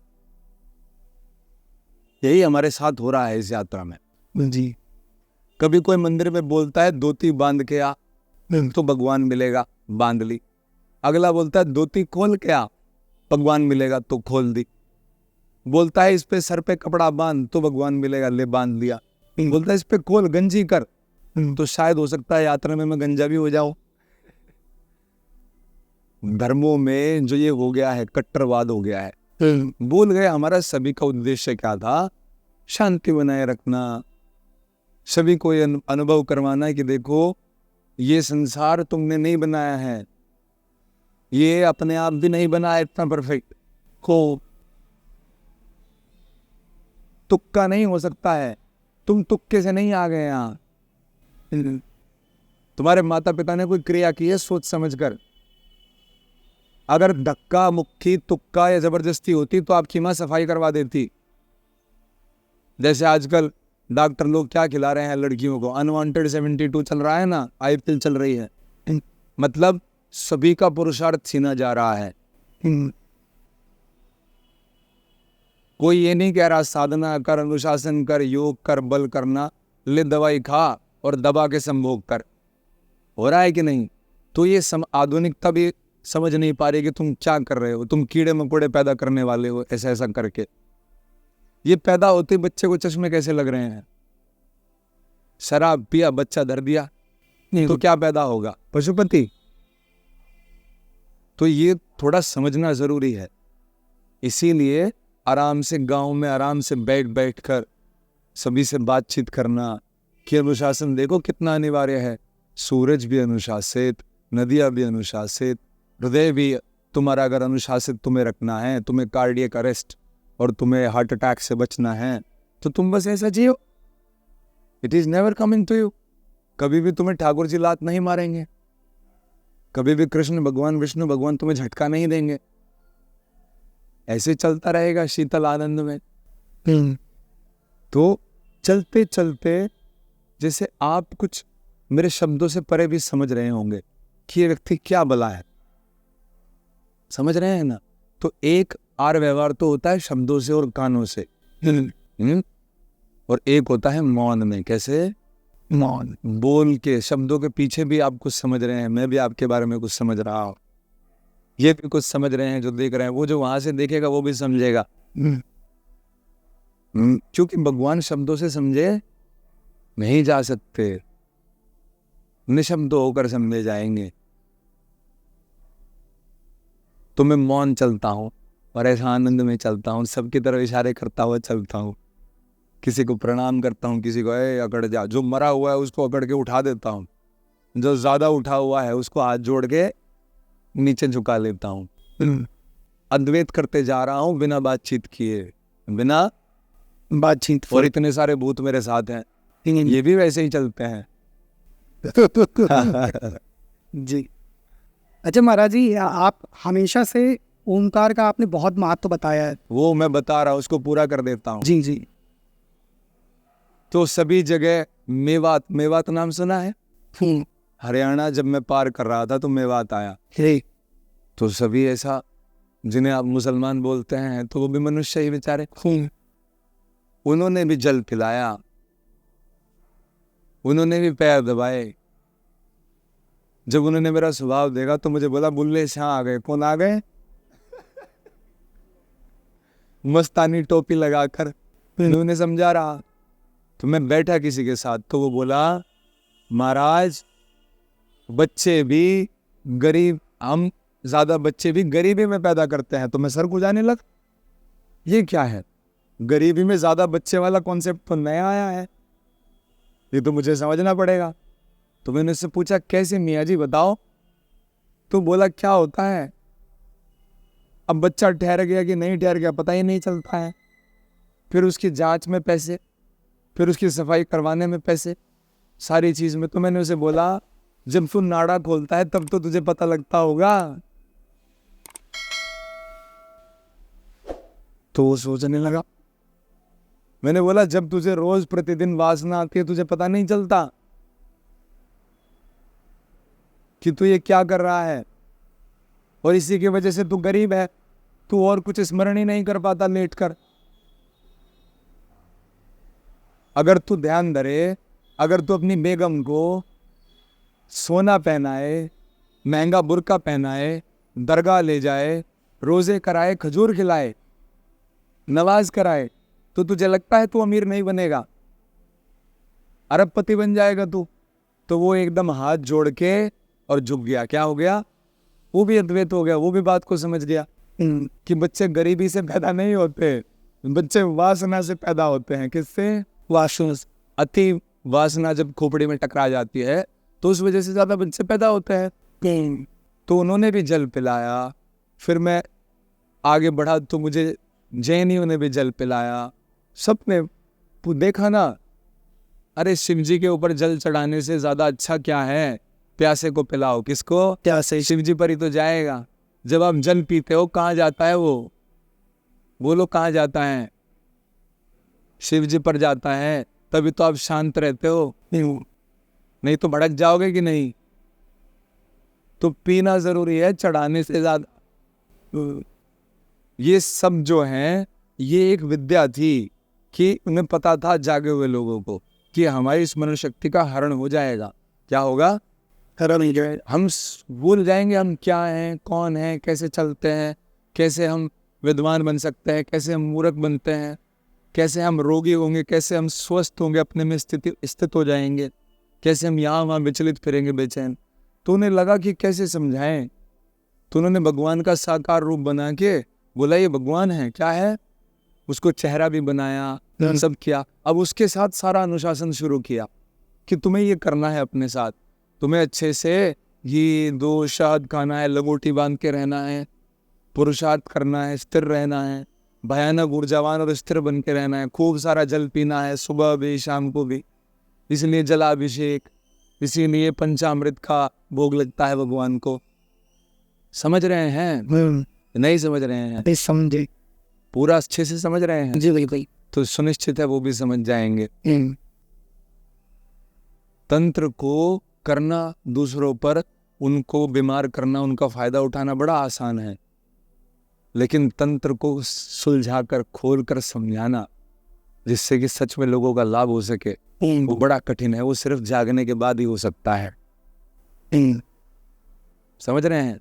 यही हमारे साथ हो रहा है इस यात्रा में जी। कभी कोई मंदिर में बोलता है धोती बांध के आ तो भगवान मिलेगा, बांध ली। अगला बोलता है धोती खोल के आ, भगवान मिलेगा, तो खोल दी। बोलता है इस पे सर पे कपड़ा बांध तो भगवान मिलेगा, ले बांध लिया। बोलता है इस पे खोल, गंजी कर, तो शायद हो सकता है यात्रा में मैं गंजा भी हो जाऊं। धर्मों में जो ये हो गया है, कट्टरवाद हो गया है। भूल गए हमारा सभी का उद्देश्य क्या था? शांति बनाए रखना, सभी को ये अनुभव करवाना है कि देखो ये संसार तुमने नहीं बनाया है, ये अपने आप भी नहीं बनाया इतना परफेक्ट को, तुक्का नहीं हो सकता है। तुम तुक्के से नहीं आ गए यहाँ। तुम्हारे माता पिता ने कोई क्रिया की है सोच समझकर। अगर धक्का मुक्की तुक्का या जबरदस्ती होती तो आपकी माँ सफाई करवा देती। जैसे आजकल डॉक्टर लोग क्या खिला रहे हैं लड़कियों को, अनवांटेड 72 चल रहा है ना, आईपीएल चल रही है, मतलब सभी का पुरुषार्थ छीना जा रहा है। कोई ये नहीं कह रहा साधना कर, अनुशासन कर, योग कर, बल करना, ले दवाई खा और दबा के संभोग कर। हो रहा है कि नहीं? तो ये आधुनिकता भी समझ नहीं पा रही कि तुम क्या कर रहे हो, तुम कीड़े मकोड़े पैदा करने वाले हो ऐसा ऐसा करके। ये पैदा होते बच्चे को चश्मे कैसे लग रहे हैं? शराब पिया, बच्चा धर दिया, तो क्या पैदा होगा? पशुपति। तो ये थोड़ा समझना जरूरी है। इसीलिए आराम से गांव में आराम से बैठ कर सभी से बातचीत करना कि अनुशासन देखो कितना अनिवार्य है। सूरज भी अनुशासित, नदियां भी अनुशासित, हृदय भी तुम्हारा अगर अनुशासित तुम्हें रखना है, तुम्हें कार्डियक अरेस्ट और तुम्हें हार्ट अटैक से बचना है, तो तुम बस ऐसा जियो। It is never coming to you. कभी भी तुम्हें ठाकुर जी लात नहीं मारेंगे, कभी भी कृष्ण भगवान विष्णु भगवान तुम्हें झटका नहीं देंगे। ऐसे चलता रहेगा शीतल आनंद में। तो चलते चलते जैसे आप कुछ मेरे शब्दों से परे भी समझ रहे होंगे कि ये व्यक्ति क्या भला है, समझ रहे हैं ना? तो एक आर व्यवहार तो होता है शब्दों से और कानों से, और एक होता है मौन में। कैसे? मौन बोल के, शब्दों के पीछे भी आप कुछ समझ रहे हैं, मैं भी आपके बारे में कुछ समझ रहा हूं, ये भी कुछ समझ रहे हैं जो देख रहे हैं, वो जो वहां से देखेगा वो भी समझेगा। क्योंकि भगवान शब्दों से समझे नहीं जा सकते, निशब्द होकर समझे जाएंगे। तो मैं मौन चलता हूं और ऐसा आनंद में चलता हूं, सबकी तरफ इशारे करता हुआ चलता हूं। किसी को प्रणाम करता हूं, किसी को अकड़ जा, जो मरा हुआ है उसको अकड़ के उठा देता हूं, जो ज्यादा उठा हुआ है उसको हाथ जोड़ के नीचे झुका लेता हूं। अद्वैत करते जा रहा हूं बिना बातचीत किए, बिना बातचीत। और इतने सारे भूत मेरे साथ हैं, ये भी वैसे ही चलते हैं। जी। अच्छा महाराज जी, आप हमेशा से ओमकार का आपने बहुत महत्व बताया है। वो मैं बता रहा हूँ, उसको पूरा कर देता हूँ। जी जी। तो सभी जगह मेवात, मेवात नाम सुना है? हरियाणा जब मैं पार कर रहा था तो मेवात आया। तो सभी ऐसा, जिन्हें आप मुसलमान बोलते हैं तो वो भी मनुष्य ही बेचारे, उन्होंने भी जल पिलाया, उन्होंने भी पैर दबाए। जब उन्होंने मेरा स्वभाव देखा तो मुझे बोला बुल्ले शाह आ गए। कौन आ गए? मस्तानी टोपी लगाकर। उन्होंने समझा रहा। तो मैं बैठा किसी के साथ, तो वो बोला महाराज बच्चे भी गरीब, हम ज्यादा बच्चे भी गरीबी में पैदा करते हैं। तो मैं सर खुजाने लग, ये क्या है? गरीबी में ज्यादा बच्चे वाला कॉन्सेप्ट तो नया आया है, ये तो मुझे समझना पड़ेगा। तो मैंने उससे पूछा कैसे मियाँ जी बताओ, तो बोला क्या होता है, अब बच्चा ठहर गया कि नहीं ठहर गया पता ही नहीं चलता है, फिर उसकी जांच में पैसे, फिर उसकी सफाई करवाने में पैसे, सारी चीज में। तो मैंने उसे बोला जब तू नाड़ा खोलता है तब तो तुझे पता लगता होगा। तो वो सोचने लगा। मैंने बोला जब तुझे रोज प्रतिदिन वासना आती है तुझे पता नहीं चलता कि तू ये क्या कर रहा है, और इसी की वजह से तू गरीब है, तू और कुछ स्मरण ही नहीं कर पाता लेट कर। अगर तू ध्यान धरे, अगर तू अपनी बेगम को सोना पहनाए, महंगा बुर्का पहनाए, दरगाह ले जाए, रोजे कराए, खजूर खिलाए, नवाज कराए, तो तुझे लगता है तू अमीर नहीं बनेगा, अरबपति बन जाएगा तू। तो वो एकदम हाथ जोड़ के और झुक गया। क्या हो गया, वो भी अद्वैत हो गया, वो भी बात को समझ गया कि बच्चे गरीबी से पैदा नहीं होते, बच्चे वासना से पैदा होते हैं। किससे? वासना। अति वासना जब खोपड़ी में टकरा जाती है तो उस वजह से ज्यादा बच्चे पैदा होते हैं। तो उन्होंने भी जल पिलाया, फिर मैं आगे बढ़ा तो मुझे जैनियों ने भी जल पिलाया, सबने देखा ना। अरे शिव जी के ऊपर जल चढ़ाने से ज्यादा अच्छा क्या है, प्यासे को पिलाओ। किसको? प्यासे। शिव जी पर ही तो जाएगा। जब आप जल पीते हो कहाँ जाता है वो, बोलो कहाँ जाता है? शिव जी पर जाता है, तभी तो आप शांत रहते हो, नहीं तो भड़क जाओगे कि नहीं। तो पीना जरूरी है चढ़ाने से ज्यादा। ये सब जो है ये एक विद्या थी कि उन्हें पता था जागे हुए लोगों को कि हमारी स्मरण शक्ति का हरण हो जाएगा। क्या होगा? हरण हो जाएगा। हम भूल जाएंगे हम क्या हैं, कौन हैं, कैसे चलते हैं, कैसे हम विद्वान बन सकते हैं, कैसे हम मूर्ख बनते हैं, कैसे हम रोगी होंगे, कैसे हम स्वस्थ होंगे, अपने में स्थित हो जाएंगे, कैसे हम यहाँ वहाँ विचलित फिरेंगे बेचैन। तो उन्हें लगा कि कैसे समझाएं, तो उन्होंने भगवान का साकार रूप बना के बोला ये भगवान है। क्या है? उसको चेहरा भी बनाया, सब किया। अब उसके साथ सारा अनुशासन शुरू किया कि तुम्हें ये करना है अपने साथ, तुम्हें अच्छे से ये 2 शहद खाना है, लंगोटी बांध के रहना है, पुरुषार्थ करना है, स्थिर रहना है, भयानक ऊर्जावान और स्थिर बन के रहना है, खूब सारा जल पीना है, सुबह भी शाम को भी। इसलिए जलाभिषेक, इसीलिए पंचामृत का भोग लगता है भगवान को। समझ रहे हैं? नहीं समझ रहे हैं? समझे, पूरा अच्छे से समझ रहे हैं? जी बिल्कुल। तो सुनिश्चित है वो भी समझ जाएंगे। तंत्र को करना दूसरों पर, उनको बीमार करना, उनका फायदा उठाना बड़ा आसान है, लेकिन तंत्र को सुलझाकर खोलकर समझाना जिससे कि सच में लोगों का लाभ हो सके वो बड़ा कठिन है। वो सिर्फ जागने के बाद ही हो सकता है। समझ रहे हैं?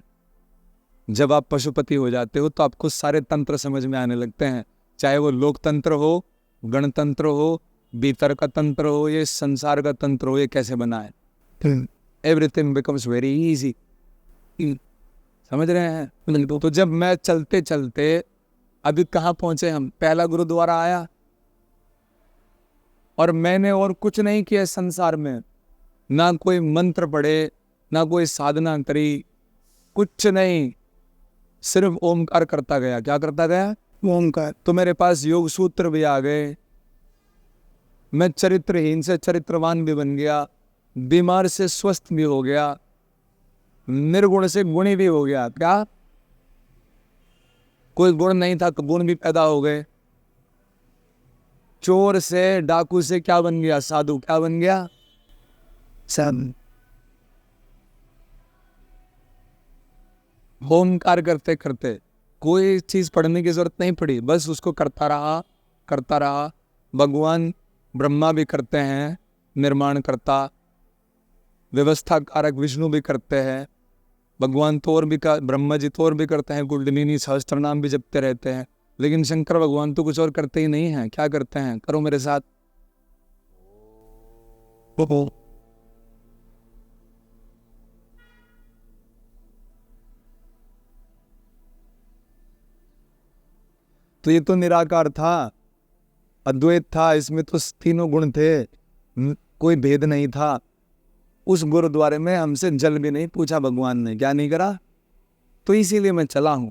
जब आप पशुपति हो जाते हो तो आपको सारे तंत्र समझ में आने लगते हैं, चाहे वो लोकतंत्र हो, गणतंत्र हो, भीतर का तंत्र हो, ये संसार का तंत्र हो, ये कैसे बना है। Everything becomes very easy. समझ रहे हैं? तो जब मैं चलते चलते अभी कहाँ पहुंचे हम, पहला गुरुद्वारा आया और मैंने और कुछ नहीं किया संसार में, ना कोई मंत्र पढ़े, ना कोई साधना करी, कुछ नहीं, सिर्फ ओमकार करता गया। क्या करता गया? ओमकार। तो मेरे पास योग सूत्र भी आ गए, मैं चरित्रहीन से चरित्रवान भी बन गया, बीमार से स्वस्थ भी हो गया, निर्गुण से गुणी भी हो गया। क्या? कोई गुण नहीं था, गुण भी पैदा हो गए। चोर से, डाकू से क्या बन गया? साधु। क्या बन गया? साधु। ओमकार करते करते कोई चीज पढ़ने की जरूरत नहीं पड़ी, बस उसको करता रहा, करता रहा। भगवान ब्रह्मा भी करते हैं, निर्माण करता, व्यवस्था कारक विष्णु भी करते हैं, भगवान तो और भी ब्रह्मा जी तो और भी करते हैं, कुंडलिनी सहस्त्र नाम भी जपते रहते हैं, लेकिन शंकर भगवान तो कुछ और करते ही नहीं हैं। क्या करते हैं? करो मेरे साथ। तो ये तो निराकार था, अद्वैत था, इसमें तो तीनों गुण थे, कोई भेद नहीं था। उस गुरुद्वारे में हमसे जल भी नहीं पूछा भगवान ने, क्या नहीं करा। तो इसीलिए मैं चला हूं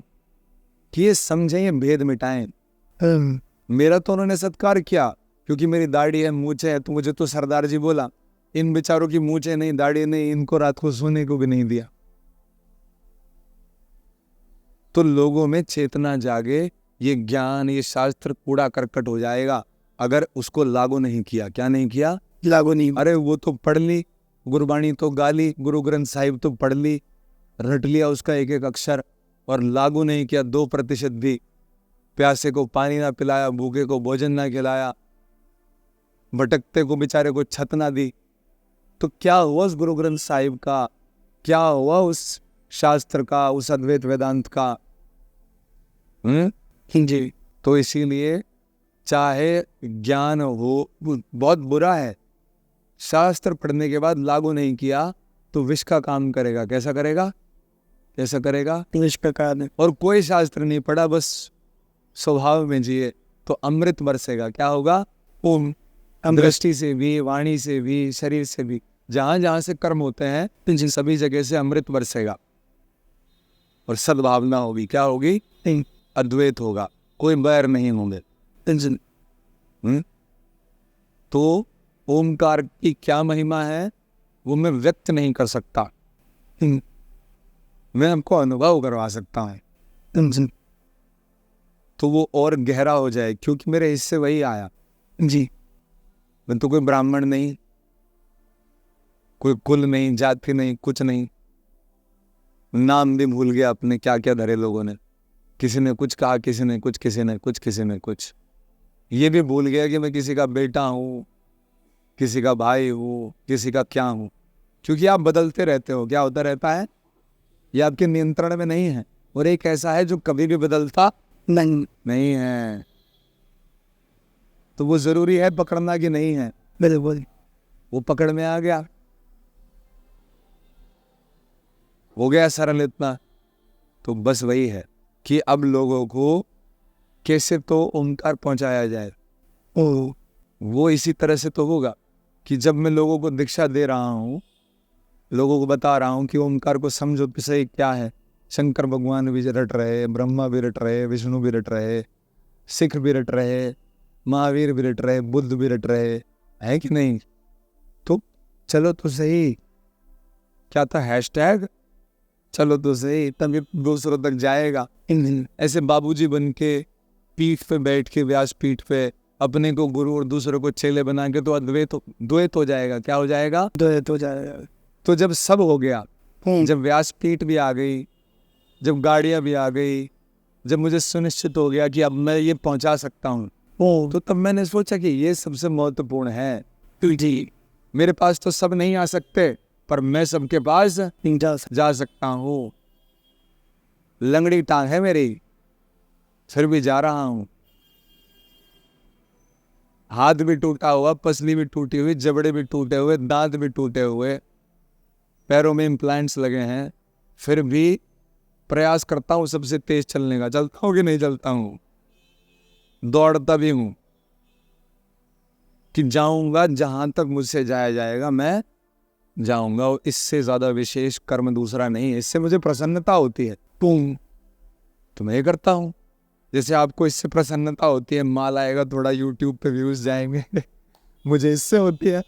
कि ये समझें, ये भेद मिटाएं। मेरा तो उन्होंने सत्कार किया क्योंकि मेरी दाढ़ी है, मूछें है, तो मुझे तो सरदार जी बोला। इन बेचारों की मूछें नहीं, दाढ़ी नहीं, इनको रात को सोने को भी नहीं दिया। तो लोगों में चेतना जागे, ये ज्ञान, ये शास्त्र कूड़ा करकट हो जाएगा अगर उसको लागू नहीं किया। क्या नहीं किया? लागू नहीं। अरे वो तो पढ़ ली, गुरबाणी तो गा ली, गुरु ग्रंथ साहिब तो पढ़ ली, रट लिया उसका एक एक अक्षर, और लागू नहीं किया 2% भी। प्यासे को पानी ना पिलाया, भूखे को भोजन ना खिलाया, भटकते को बेचारे को छत ना दी, तो क्या हुआ उस गुरु ग्रंथ साहिब का? क्या हुआ उस शास्त्र का, उस अद्वैत वेदांत का? जी। तो इसीलिए चाहे ज्ञान हो, बहुत बुरा है, शास्त्र पढ़ने के बाद लागू नहीं किया तो विष का काम करेगा। कैसा करेगा? कैसा करेगा? विष का काम। और कोई शास्त्र नहीं पढ़ा, बस स्वभाव में जिए तो अमृत बरसेगा। क्या होगा? ओम। दृष्टि से भी, वाणी से भी, शरीर से भी, जहां जहां से कर्म होते हैं जिन सभी जगह से अमृत बरसेगा और सद्भावना होगी। क्या होगी? अद्वैत होगा, कोई बैर नहीं होंगे। तो ओमकार की क्या महिमा है वो मैं व्यक्त नहीं कर सकता, मैं आपको अनुभव करवा सकता हूँ, तो वो और गहरा हो जाए, क्योंकि मेरे हिस्से वही आया। जी। मैं तो कोई ब्राह्मण नहीं, कोई कुल नहीं, जाति नहीं, कुछ नहीं। नाम भी भूल गया अपने, क्या क्या धरे लोगों ने। किसी ने कुछ कहा, किसी ने कुछ, किसी ने कुछ, किसी ने कुछ। ये भी भूल गया कि मैं किसी का बेटा हूँ, किसी का भाई हूँ, किसी का क्या हूँ, क्योंकि आप बदलते रहते हो। क्या होता रहता है? ये आपके नियंत्रण में नहीं है। और एक ऐसा है जो कभी भी बदलता नहीं है। तो वो जरूरी है पकड़ना कि नहीं है? बिल्कुल। वो पकड़ में आ गया, हो गया सरल इतना। तो बस वही है कि अब लोगों को कैसे तो ओंकार पहुंचाया जाए। वो इसी तरह से तो होगा कि जब मैं लोगों को दीक्षा दे रहा हूँ, लोगों को बता रहा हूँ कि ओंकार को समझो कि सही क्या है। शंकर भगवान भी रट रहे, ब्रह्मा भी रट रहे, विष्णु भी रट रहे, सिख भी रट रहे, महावीर भी रट रहे, बुद्ध भी रट रहे, है कि नहीं? तो चलो तो सही, क्या था हैशटैग, चलो तो सही, तभी दूसरों तक जाएगा। ऐसे बाबूजी बन के पीठ पे बैठ के, व्यास पीठ पे, अपने को गुरु और दूसरों को चेले बना के तो द्वैत हो जाएगा। क्या हो जाएगा? द्वैत हो जाएगा। तो जब सब हो गया, जब व्यास पीठ भी आ गई, जब गाड़ियां भी आ गई, जब मुझे सुनिश्चित हो गया कि अब मैं ये पहुंचा सकता हूँ, तो तब मैंने सोचा कि ये सबसे महत्वपूर्ण है। जी, मेरे पास तो सब नहीं आ सकते, पर मैं सबके पास जा सकता हूँ। लंगड़ी टांग है मेरी, फिर भी जा रहा हूँ। हाथ भी टूटा हुआ, पसली भी टूटी हुई, जबड़े भी टूटे हुए, दांत भी टूटे हुए, पैरों में इम्प्लांट्स लगे हैं, फिर भी प्रयास करता हूँ सबसे तेज चलने का। चलता हूँ कि नहीं चलता हूँ? दौड़ता भी हूँ कि जाऊंगा जहां तक मुझसे जाया जाएगा, मैं जाऊंगा। और इससे ज्यादा विशेष कर्म दूसरा नहीं है। इससे मुझे प्रसन्नता होती है, तो मैं ये करता हूँ। जैसे आपको इससे प्रसन्नता होती है, माल आएगा, थोड़ा यूट्यूब पे व्यूज जाएंगे, मुझे इससे होती है।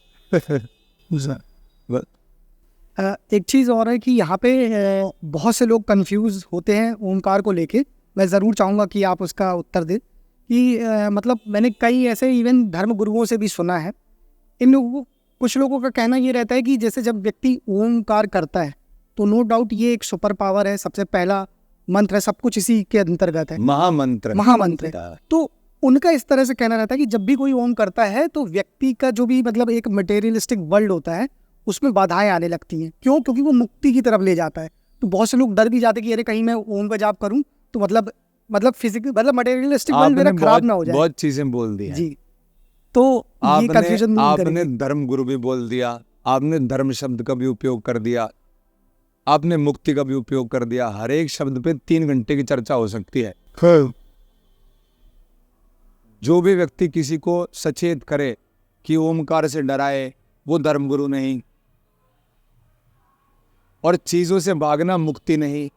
एक चीज़ और है कि यहाँ पे बहुत से लोग कंफ्यूज होते हैं ओमकार को लेके। मैं ज़रूर चाहूँगा कि आप उसका उत्तर दें कि मतलब मैंने कई ऐसे इवन धर्म गुरुओं से भी सुना है, इन लोगों, कुछ लोगों का कहना ये रहता है कि जैसे जब व्यक्ति ओमकार करता है तो नो डाउट ये एक सुपर पावर है, सबसे पहला मंत्र है, सब कुछ इसी के अंतर्गत है, महामंत्र है। तो उनका इस तरह से कहना रहता है कि जब भी कोई ओम करता है तो व्यक्ति का जो भी मतलब एक मटेरियलिस्टिक वर्ल्ड होता है उसमें बाधाएं आने लगती हैं। क्यों? क्योंकि वो मुक्ति की तरफ ले जाता है। तो बहुत से लोग डर भी जाते हैं कि अरे कहीं मैं ओम का जाप करूं तो मतलब फिजिकल, मतलब मटेरियलिस्टिक वर्ल्ड मेरा खराब ना हो जाए। बहुत चीजें बोल दी जी। तो ये कंफ्यूजन आपने धर्म गुरु भी बोल दिया, आपने धर्म शब्द का भी उपयोग कर दिया, आपने मुक्ति का भी उपयोग कर दिया। हर एक शब्द पे 3 घंटे की चर्चा हो सकती है। जो भी व्यक्ति किसी को सचेत करे कि ओमकार से डराए, वो धर्मगुरु नहीं। और चीजों से भागना मुक्ति नहीं।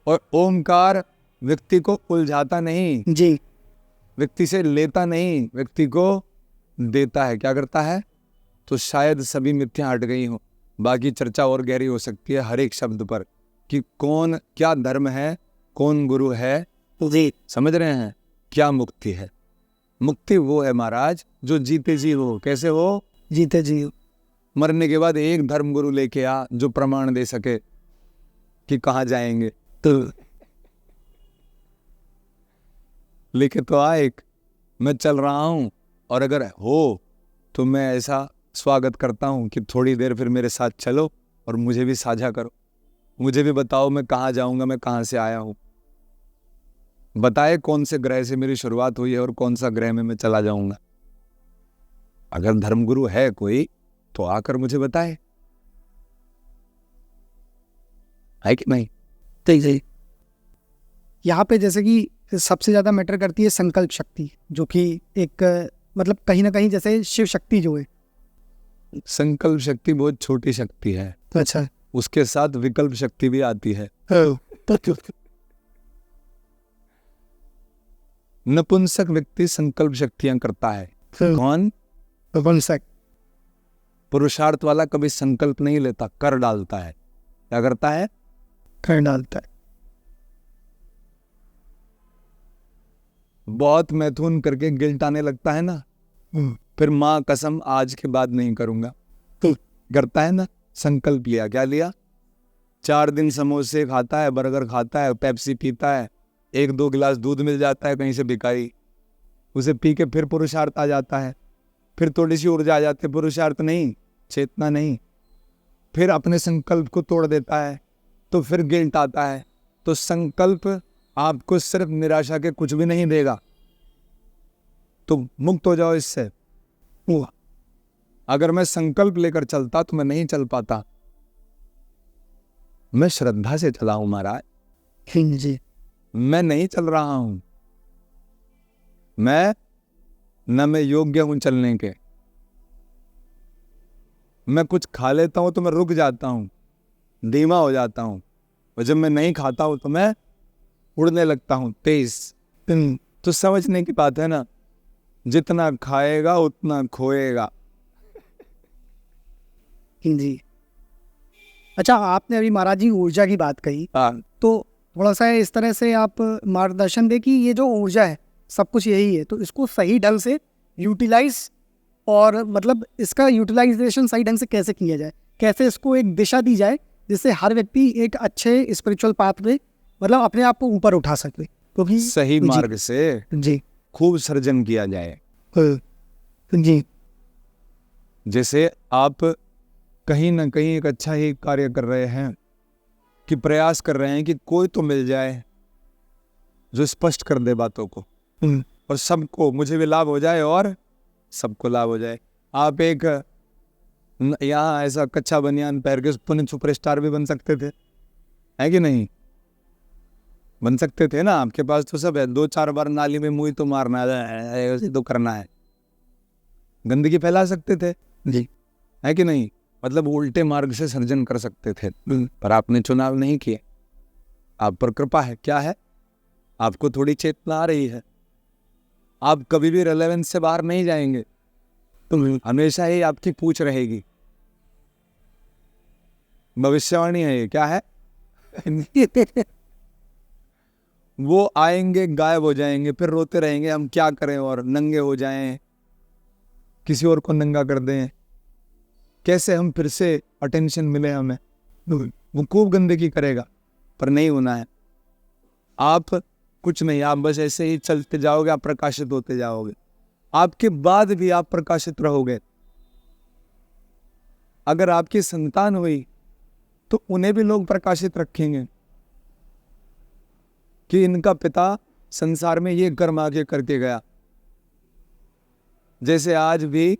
और ओमकार व्यक्ति को उलझाता नहीं जी, व्यक्ति से लेता नहीं, व्यक्ति को देता है। क्या करता है? तो शायद सभी मिथ्या हट गई हो। बाकी चर्चा और गहरी हो सकती है हर एक शब्द पर कि कौन क्या धर्म है, कौन गुरु है। जी, समझ रहे हैं? क्या मुक्ति है? मुक्ति वो है महाराज जो जीते जी हो। कैसे हो? जीते जी। मरने के बाद एक धर्म गुरु लेके आ जो प्रमाण दे सके कि कहाँ जाएंगे। तो लेके तो आ एक, मैं चल रहा हूं, और अगर हो तो मैं ऐसा स्वागत करता हूं कि थोड़ी देर फिर मेरे साथ चलो और मुझे भी साझा करो। मुझे भी बताओ मैं कहाँ जाऊंगा, मैं कहाँ से आया हूं। बताए कौन से ग्रह से मेरी शुरुआत हुई है और कौन सा ग्रह में मैं चला जाऊंगा। अगर धर्मगुरु है कोई तो आकर मुझे बताए, है कि नहीं? जी। यहाँ पे जैसे कि सबसे ज्यादा मैटर करती है संकल्प शक्ति, जो कि एक मतलब कहीं ना कहीं जैसे शिव शक्ति जो है। संकल्प शक्ति बहुत छोटी शक्ति है, अच्छा। उसके साथ विकल्प शक्ति भी आती है। नपुंसक व्यक्ति संकल्प शक्तियां करता है। कौन? नपुंसक। पुरुषार्थ वाला कभी संकल्प नहीं लेता, कर डालता है। क्या करता है? कर डालता है। बहुत मैथुन करके गिल्ट आने लगता है ना, फिर माँ कसम आज के बाद नहीं करूंगा करता है ना। संकल्प लिया, क्या लिया? 4 दिन समोसे खाता है, बर्गर खाता है, पेप्सी पीता है, 1-2 गिलास दूध मिल जाता है कहीं से भिखारी, उसे पी के फिर पुरुषार्थ आ जाता है, फिर थोड़ी सी ऊर्जा आ जाती है, पुरुषार्थ नहीं, चेतना नहीं, फिर अपने संकल्प को तोड़ देता है, तो फिर गिल्ट आता है। तो संकल्प आपको सिर्फ निराशा के कुछ भी नहीं देगा, तो मुक्त हो जाओ इससे। अगर मैं संकल्प लेकर चलता तो मैं नहीं चल पाता। मैं श्रद्धा से चला हूं महाराज जी। मैं नहीं चल रहा हूं, मैं योग्य हूं चलने के। मैं कुछ खा लेता हूं तो मैं रुक जाता हूं, धीमा हो जाता हूं, और जब मैं नहीं खाता हूं तो मैं उड़ने लगता हूं तेज। तो समझने की बात है ना, जितना खाएगा उतना खोएगा। जी। अच्छा, आपने अभी महाराज जी ऊर्जा की बात कही, तो थोड़ा सा इस तरह से आप मार्गदर्शन दे कि ये जो ऊर्जा है सब कुछ यही है, तो इसको सही ढंग से यूटिलाइज, और मतलब इसका यूटिलाइजेशन सही ढंग से कैसे किया जाए, कैसे इसको एक दिशा दी जाए जिससे हर व्यक्ति एक अच्छे स्पिरिचुअल पाथ पे मतलब अपने आप को ऊपर उठा सके। क्योंकि सही मार्ग से जी खूब सर्जन किया जाए। जी। जैसे आप कहीं ना कहीं एक अच्छा ही कार्य कर रहे हैं कि प्रयास कर रहे हैं कि कोई तो मिल जाए जो स्पष्ट कर दे बातों को, और सबको, मुझे भी लाभ हो जाए और सबको लाभ हो जाए। आप एक यहाँ ऐसा कच्चा बनियान पहन के पुण्य सुपरस्टार भी बन सकते थे, है कि नहीं? बन सकते थे ना, आपके पास तो सब है। 2-4 बार नाली में मुंह तो मारना है, तो करना है, गंदगी फैला सकते थे जी, है कि नहीं? मतलब उल्टे मार्ग से सर्जन कर सकते थे, पर आपने चुनाव नहीं किए। आप पर कृपा है। क्या है? आपको थोड़ी चेतना आ रही है। आप कभी भी रेलेवेंस से बाहर नहीं जाएंगे, तो हमेशा ही आपकी पूछ रहेगी। भविष्यवाणी है ये। क्या है? वो आएंगे, गायब हो जाएंगे, फिर रोते रहेंगे हम क्या करें, और नंगे हो जाएं, किसी और को नंगा कर दें, कैसे हम फिर से अटेंशन मिले हमें। वो खूब गंदगी करेगा, पर नहीं होना है। आप कुछ नहीं, आप बस ऐसे ही चलते जाओगे, आप प्रकाशित होते जाओगे। आपके बाद भी आप प्रकाशित रहोगे। अगर आपकी संतान हुई तो उन्हें भी लोग प्रकाशित रखेंगे कि इनका पिता संसार में ये कर्म आगे करके गया। जैसे आज भी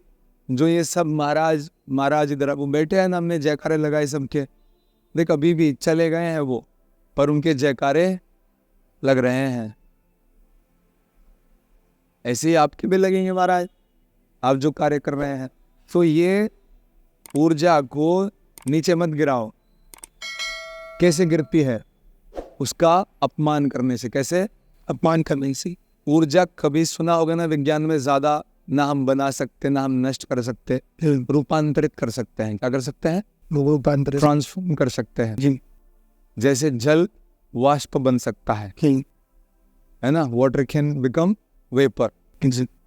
जो ये सब महाराज इधर वो बैठे हैं ना, हमने जयकारे लगाए सबके, देख अभी भी चले गए हैं वो, पर उनके जयकारे लग रहे हैं। ऐसे ही आपके भी लगेंगे महाराज, आप जो कार्य कर रहे हैं। तो ये ऊर्जा को नीचे मत गिराओ। कैसे गिरती है? उसका अपमान करने से। कैसे? अपमान करने से। ऊर्जा कभी सुना होगा ना विज्ञान में, ज्यादा ना हम बना सकते ना हम नष्ट कर सकते, रूपांतरित कर सकते हैं। क्या कर सकते हैं? रूपांतरित, ट्रांसफॉर्म कर सकते हैं जी। जैसे जल वाष्प बन सकता है ना, वाटर कैन बिकम वेपर,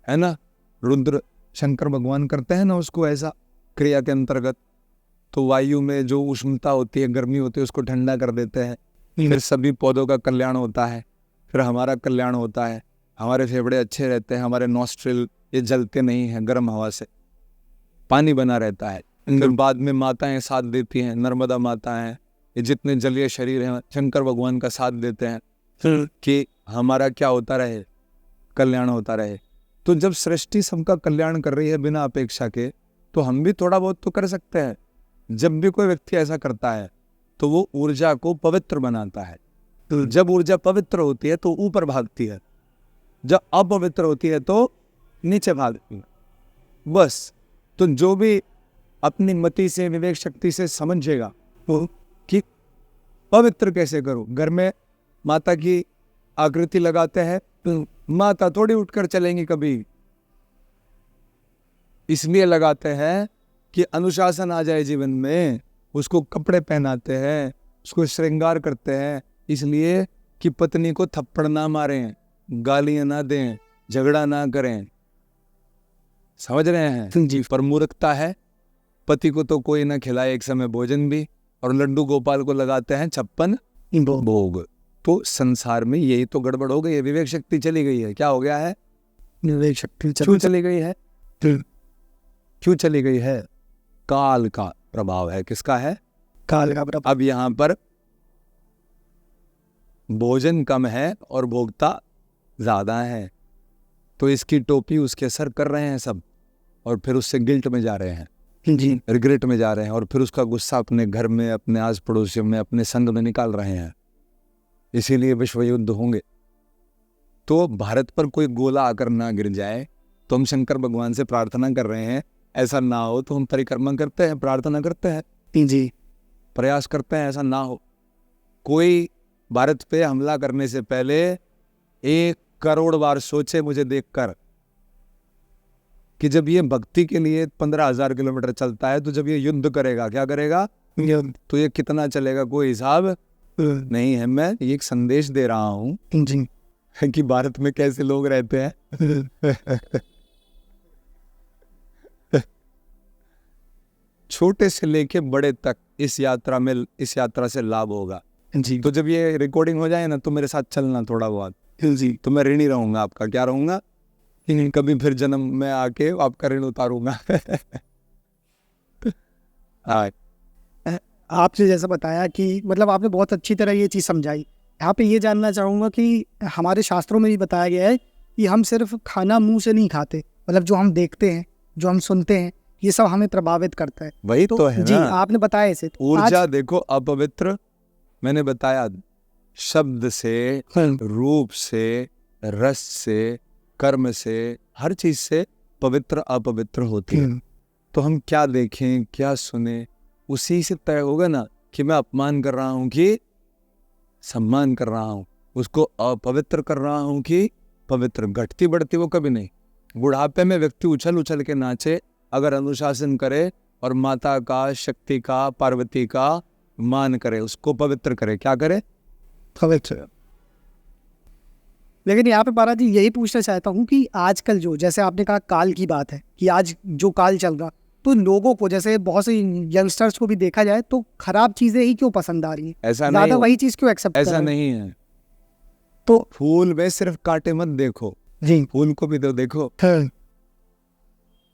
है ना। रुद्र शंकर भगवान करते हैं ना उसको ऐसा क्रिया के अंतर्गत। तो वायु में जो उष्णता होती है, गर्मी होती है, उसको ठंडा कर देते हैं। फिर सभी पौधों का कल्याण होता है, फिर हमारा कल्याण होता है, हमारे फेफड़े अच्छे रहते हैं, हमारे नॉस्ट्रिल ये जलते नहीं हैं गर्म हवा से, पानी बना रहता है। फिर बाद में माताएं साथ देती हैं, नर्मदा माता हैं, ये जितने जलीय शरीर हैं शंकर भगवान का साथ देते हैं कि हमारा क्या होता रहे, कल्याण होता रहे। तो जब सृष्टि सबका कल्याण कर रही है बिना अपेक्षा के, तो हम भी थोड़ा बहुत तो कर सकते हैं। जब भी कोई व्यक्ति ऐसा करता है तो वो ऊर्जा को पवित्र बनाता है। तो जब ऊर्जा पवित्र होती है तो ऊपर भागती है, जब अपवित्र होती है तो नीचे भागती है। बस तो जो भी अपनी मति से, विवेक शक्ति से समझेगा वो कि पवित्र कैसे करो। घर में माता की आकृति लगाते हैं तो माता थोड़ी उठकर चलेंगी कभी, इसलिए लगाते हैं कि अनुशासन आ जाए जीवन में। उसको कपड़े पहनाते हैं, उसको श्रृंगार करते हैं, इसलिए कि पत्नी को थप्पड़ ना मारें, गालियां ना दें, झगड़ा ना करें। समझ रहे हैं जी। पर मूर्खता है, पति को तो कोई ना खिलाए एक समय भोजन भी, और लड्डू गोपाल को लगाते हैं 56 भोग। तो संसार में यही तो गड़बड़ हो गई है, विवेक शक्ति चली गई है। क्या हो गया है? विवेक शक्ति क्यों चली गई है? क्यों चली गई है? काल का प्रभाव है। किसका है? काल का प्रभाव। अब यहाँ पर भोजन कम है और भोक्ता ज्यादा है, तो इसकी टोपी उसके सर कर रहे हैं सब, और फिर उससे गिल्ट में जा रहे हैं जी, रिग्रेट में जा रहे हैं, और फिर उसका गुस्सा अपने घर में, अपने आस पड़ोसियों में, अपने संग में निकाल रहे हैं। इसीलिए विश्व युद्ध होंगे। तो भारत पर कोई गोला आकर ना गिर जाए, तो हम शंकर भगवान से प्रार्थना कर रहे हैं ऐसा ना हो। तो हम परिक्रमा करते हैं, प्रार्थना करते हैं जी, प्रयास करते हैं ऐसा ना हो। कोई भारत पे हमला करने से पहले 1 करोड़ बार सोचे मुझे देखकर कि जब ये भक्ति के लिए 15,000 किलोमीटर चलता है, तो जब ये युद्ध करेगा, क्या करेगा, तो ये कितना चलेगा कोई हिसाब नहीं है। मैं एक संदेश दे रहा हूँ जी कि भारत में कैसे लोग रहते हैं। छोटे से लेके बड़े तक इस यात्रा से लाभ होगा जी। तो जब ये रिकॉर्डिंग हो जाए ना, तो मेरे साथ चलना थोड़ा बहुत जी। तो मैं ऋणी रहूंगा आपका। क्या रहूंगा? कभी फिर जन्म में आके आपका ऋण उतारूंगा। आपने जैसा बताया कि मतलब आपने बहुत अच्छी तरह ये चीज़ समझाई। यहाँ पे ये जानना चाहूँगा कि हमारे शास्त्रों में भी बताया गया है कि हम सिर्फ खाना मुंह से नहीं खाते, मतलब जो हम देखते हैं, जो हम सुनते हैं, ये सब हमें प्रभावित करता है। वही तो है जी, ना? आपने बताया इसे। ऊर्जा देखो अपवित्र, मैंने बताया शब्द से, रूप से, रस से, कर्म से, हर चीज से पवित्र अपवित्र होती है। तो हम क्या देखें, क्या सुने, उसी से तय होगा ना कि मैं अपमान कर रहा हूं कि सम्मान कर रहा हूं, उसको अपवित्र कर रहा हूं कि पवित्र। घटती बढ़ती वो कभी नहीं। बुढ़ापे में व्यक्ति उछल उछल के नाचे अगर अनुशासन करे और माता का, शक्ति का, पार्वती का मान करे, उसको पवित्र करे। क्या करे? पवित्र। लेकिन यहाँ पे पारा जी यही पूछना चाहता हूँ कि आजकल जो, जैसे आपने कहा काल की बात है कि आज जो काल चल रहा, तो लोगों को, जैसे बहुत से यंगस्टर्स को भी देखा जाए, तो खराब चीजें ही क्यों पसंद आ रही हैं? ऐसा ज्यादा नहीं, वही चीज क्यों एक्सेप्ट ऐसा नहीं है। तो फूल में सिर्फ कांटे मत देखो जी, फूल को भी तो देखो।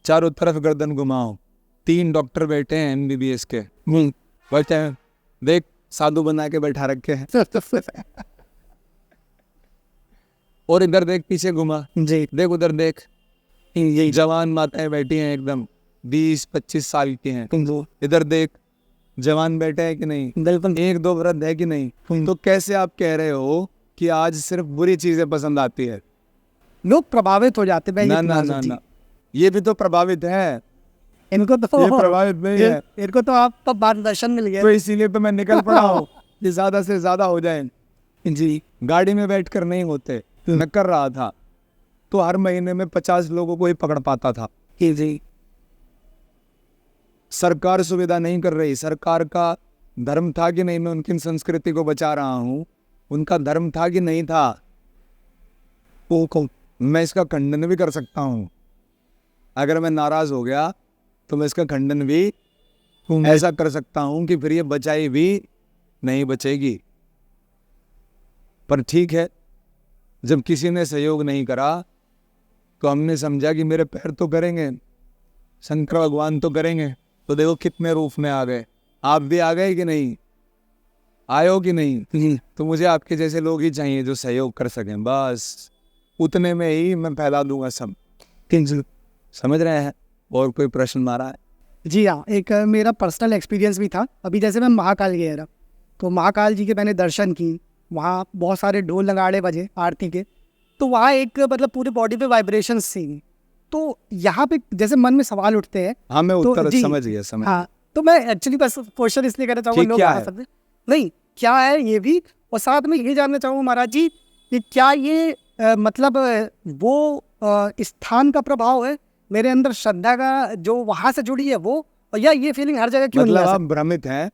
चारों तरफ गर्दन घुमाओ, 3 डॉक्टर बैठे हैं MBBS के, बैठे हैं, देख साधु बना के बैठा रखे हैं। और इधर देख, पीछे घुमा जी, देख, उधर देख, यही जवान माताएं बैठी हैं, एकदम 20-25 साल की हैं। इधर देख, जवान बैठे हैं कि नहीं, 1-2 वृद्ध है कि नहीं। तो कैसे आप कह रहे हो कि आज सिर्फ बुरी चीजें पसंद आती है? लोग प्रभावित हो जाते हैं। ना ना ना ना, ये भी तो प्रभावित है, इनको तो ये प्रभावित नहीं है। इनको तो आपका मार्गदर्शन मिल गया। तो इसीलिए तो मैं निकल पड़ा हूँ कि ज्यादा से ज्यादा हो जाए। जी, गाड़ी में बैठ कर नहीं होते, मैं कर रहा था तो हर महीने में 50 लोगों को ही पकड़ पाता था। जी सरकार सुविधा नहीं कर रही, सरकार का धर्म था कि नहीं मैं उनकी संस्कृति को बचा रहा हूँ, उनका धर्म था कि नहीं था, वो मैं इसका खंडन भी कर सकता हूँ। अगर मैं नाराज हो गया तो मैं इसका खंडन भी ऐसा कर सकता हूँ कि फिर ये बचाई भी नहीं बचेगी। पर ठीक है, जब किसी ने सहयोग नहीं करा तो हमने समझा कि मेरे पैर तो करेंगे, शंकर भगवान तो करेंगे। तो देखो कितने रूप में आ गए, आप भी आ गए कि नहीं, आए हो कि नहीं। तो मुझे आपके जैसे लोग ही चाहिए जो सहयोग कर सकें, बस उतने में ही मैं फैला दूंगा सब। समझ रहे हैं? और कोई प्रश्न मारा है? जी हाँ, एक मेरा पर्सनल एक्सपीरियंस भी था। अभी जैसे मैं महाकाल गया था, तो महाकाल जी के मैंने दर्शन की, वहाँ बहुत सारे ढोल नगाड़े बजे आरती के, तो वहाँ एक मतलब पूरी बॉडी पे वाइब्रेशंस थी। तो यहाँ पे जैसे मन में सवाल उठते हैं। हाँ, मैं तो उत्तर जी, समझ गया, समझ। हाँ, तो मैं एक्चुअली बस क्वेश्चन इसलिए करना चाहूँगा, ठीक, लोग क्या आ है? सकते नहीं क्या है ये भी, और साथ में ये जानना चाहूँगा महाराज जी कि क्या ये मतलब वो स्थान का प्रभाव है, मेरे अंदर श्रद्धा का जो वहाँ से जुड़ी है वो, और या ये फीलिंग हर जगह क्यों मतलब नहीं आ आप भ्रमित हैं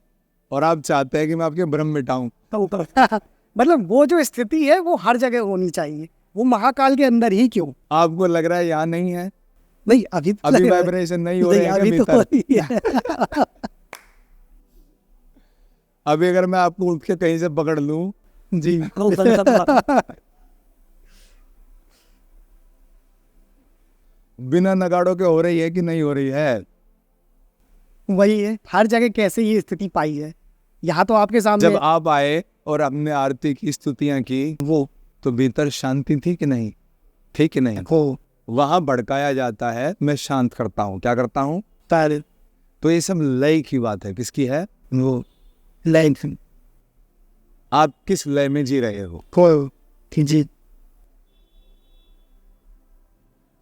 और आप चाहते हैं कि मैं आपके भ्रम मिटाऊं। सकता? मतलब वो जो स्थिति है वो हर जगह होनी चाहिए, वो महाकाल के अंदर ही क्यों? आपको लग रहा है यहाँ नहीं है? नहीं, अभी तो अभी लग रहा है। वाइब्रेशन नहीं हो रहे हैं अभी क्या तो भीतर? नहीं है। अभी अगर मैं आपको उठ के कहीं से पकड़ लूं, जी बिना नगाड़ों के हो रही है कि नहीं हो रही है? वही है, हर जगह कैसे ये स्थिति पाई है, यहाँ तो आपके सामने। जब आप आए और हमने आरती की स्तुतियां की, वो तो भीतर शांति थी कि नहीं? थी कि नहीं? हो वहां भड़काया जाता है, मैं शांत करता हूँ। क्या करता हूँ? तारे तो ये सब लय की बात है। किसकी है? वो लाइन आप किस लय में जी रहे हो? को जी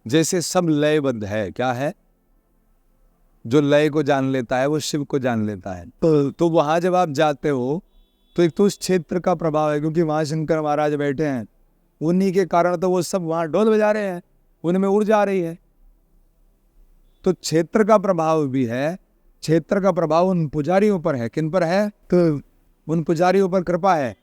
जैसे सब लयबद्ध है, क्या है? जो लय को जान लेता है वो शिव को जान लेता है। तो वहां जब आप जाते हो तो एक तो उस क्षेत्र का प्रभाव है, क्योंकि वहां शंकर महाराज बैठे हैं, उन्हीं के कारण तो वो सब वहां ढोल बजा रहे हैं, उनमें ऊर्जा आ रही है। तो क्षेत्र का प्रभाव भी है। क्षेत्र का प्रभाव उन पुजारियों पर है। किन पर है? तो उन पुजारियों पर कृपा है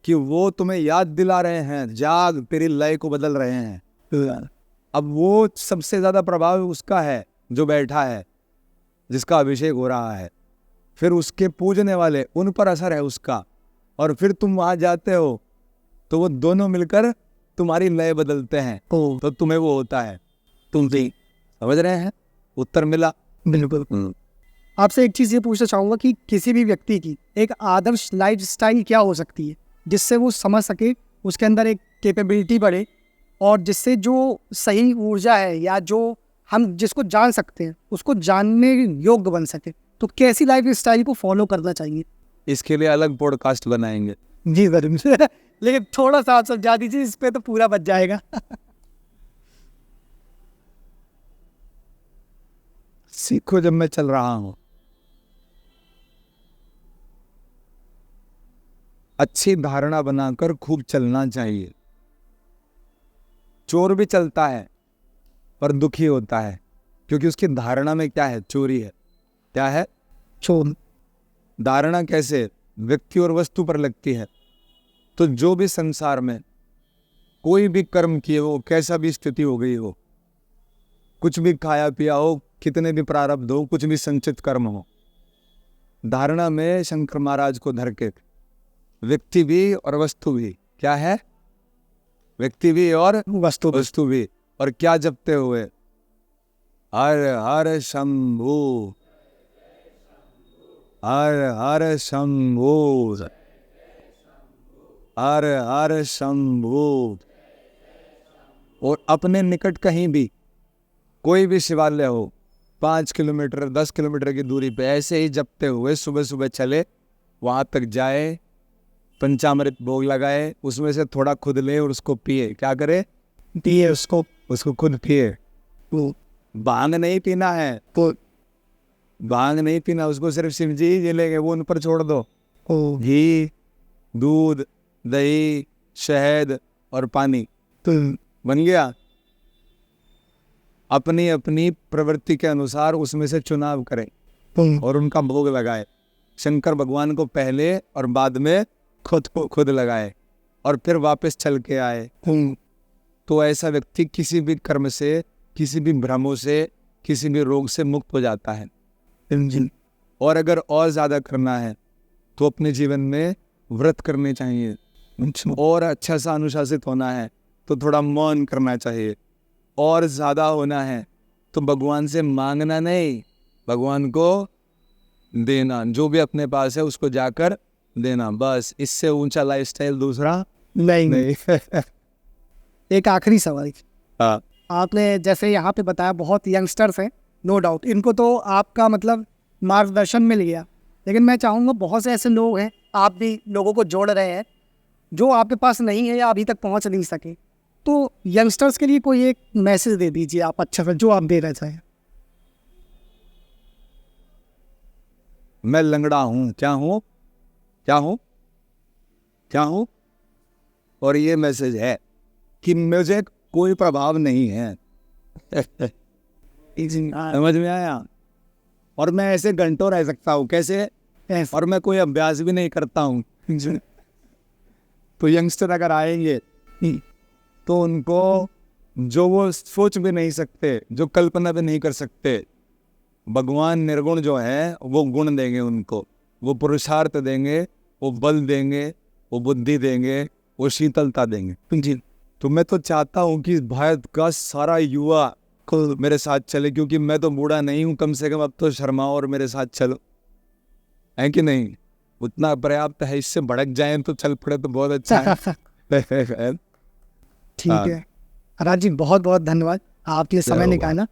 कि वो तुम्हें याद दिला रहे हैं, जाग, तेरी लय को बदल रहे हैं। अब वो सबसे ज्यादा प्रभाव उसका है जो बैठा है, जिसका अभिषेक हो रहा है। फिर उसके पूजने वाले, उन पर असर है उसका। और फिर तुम वहां जाते हो तो वो दोनों मिलकर तुम्हारी लय बदलते हैं, तो तुम्हें वो होता है। तुम भी समझ रहे हैं? उत्तर मिला? बिल्कुल। आपसे एक चीज़ ये पूछना चाहूँगा कि किसी भी व्यक्ति की एक आदर्श लाइफस्टाइल क्या हो सकती है जिससे वो समझ सके, उसके अंदर एक कैपेबिलिटी बढ़े, और जिससे जो सही ऊर्जा है या जो हम जिसको जान सकते हैं उसको जानने योग्य बन सके, तो कैसी लाइफ स्टाइल को फॉलो करना चाहिए? इसके लिए अलग पॉडकास्ट बनाएंगे। जी जरूर लेकिन थोड़ा सा आप समझा दीजिए, इस पे तो पूरा बच जाएगा। सीखो, जब मैं चल रहा हूं, अच्छी धारणा बनाकर खूब चलना चाहिए। चोर भी चलता है पर दुखी होता है, क्योंकि उसकी धारणा में क्या है? चोरी है। क्या है? चोर। धारणा कैसे? व्यक्ति और वस्तु पर लगती है। तो जो भी संसार में कोई भी कर्म किए हो, कैसा भी स्थिति हो गई हो, कुछ भी खाया पिया हो, कितने भी प्रारब्ध हो, कुछ भी संचित कर्म हो, धारणा में शंकर महाराज को धर के व्यक्ति भी और वस्तु भी, क्या है? व्यक्ति भी और वस्तु भी, और क्या जपते हुए? हर हर शंभू, हर हर शंभू, हर हर शंभू। और अपने निकट कहीं भी कोई भी शिवालय हो, 5 किलोमीटर 10 किलोमीटर की दूरी पे ऐसे ही जपते हुए सुबह सुबह चले, वहां तक जाए, पंचामृत भोग लगाए, उसमें से थोड़ा खुद ले और उसको पिए। क्या करे? पिए उसको। उसको खुद पिए। वो भांग नहीं पीना है, तो भांग नहीं पीना, उसको सिर्फ शिव जी ही जिलेंगे, वो उन पर छोड़ दो। ओ घी, दूध, दही, शहद और पानी तो बन गया। अपनी अपनी प्रवृत्ति के अनुसार उसमें से चुनाव करें और उनका भोग लगाए। शंकर भगवान को पहले और बाद में खुद को खुद लगाए और फिर वापस चल के आए। तो ऐसा व्यक्ति किसी भी कर्म से, किसी भी भ्रमों से, किसी भी रोग से मुक्त हो जाता है। और अगर और ज़्यादा करना है तो अपने जीवन में व्रत करने चाहिए, और अच्छा सा अनुशासित होना है तो थोड़ा मौन करना चाहिए, और ज़्यादा होना है तो भगवान से मांगना नहीं, भगवान को देना। जो भी अपने पास है उसको जाकर देना, बस। इससे ऊंचा लाइफस्टाइल दूसरा नहीं। एक आखिरी सवाल, हाँ। आपने जैसे यहाँ पे बताया बहुत यंगस्टर्स हैं, नो डाउट इनको तो आपका मतलब मार्गदर्शन मिल गया, लेकिन मैं चाहूँगा बहुत से ऐसे लोग हैं, आप भी लोगों को जोड़ रहे हैं जो आपके पास नहीं है या अभी तक पहुँच नहीं सके, तो यंगस्टर्स के लिए कोई एक मैसेज दे दीजिए आप, अच्छा सा जो आप देना चाहें। मैं लंगड़ा हूँ, क्या हूँ, क्या हूँ, क्या हूँ, और ये मैसेज है कि मुझे कोई प्रभाव नहीं है। समझ में आया? और मैं ऐसे घंटों रह सकता हूँ, कैसे? और मैं कोई अभ्यास भी नहीं करता हूँ। तो यंगस्टर अगर आएंगे तो उनको जो वो सोच भी नहीं सकते, जो कल्पना भी नहीं कर सकते, भगवान निर्गुण जो है वो गुण देंगे उनको, वो पुरुषार्थ देंगे, वो बल देंगे, वो बुद्धि देंगे, वो शीतलता देंगे जी। तो मैं तो चाहता हूँ कि भारत का सारा युवा को मेरे साथ चले, क्योंकि मैं तो बूढ़ा नहीं हूँ, कम से कम अब तो शर्माओ और मेरे साथ चलो, है कि नहीं? उतना पर्याप्त है, इससे भड़क जाए तो चल पड़े तो बहुत अच्छा है। ठीक है राज जी, बहुत बहुत धन्यवाद, आपके समय निकाला।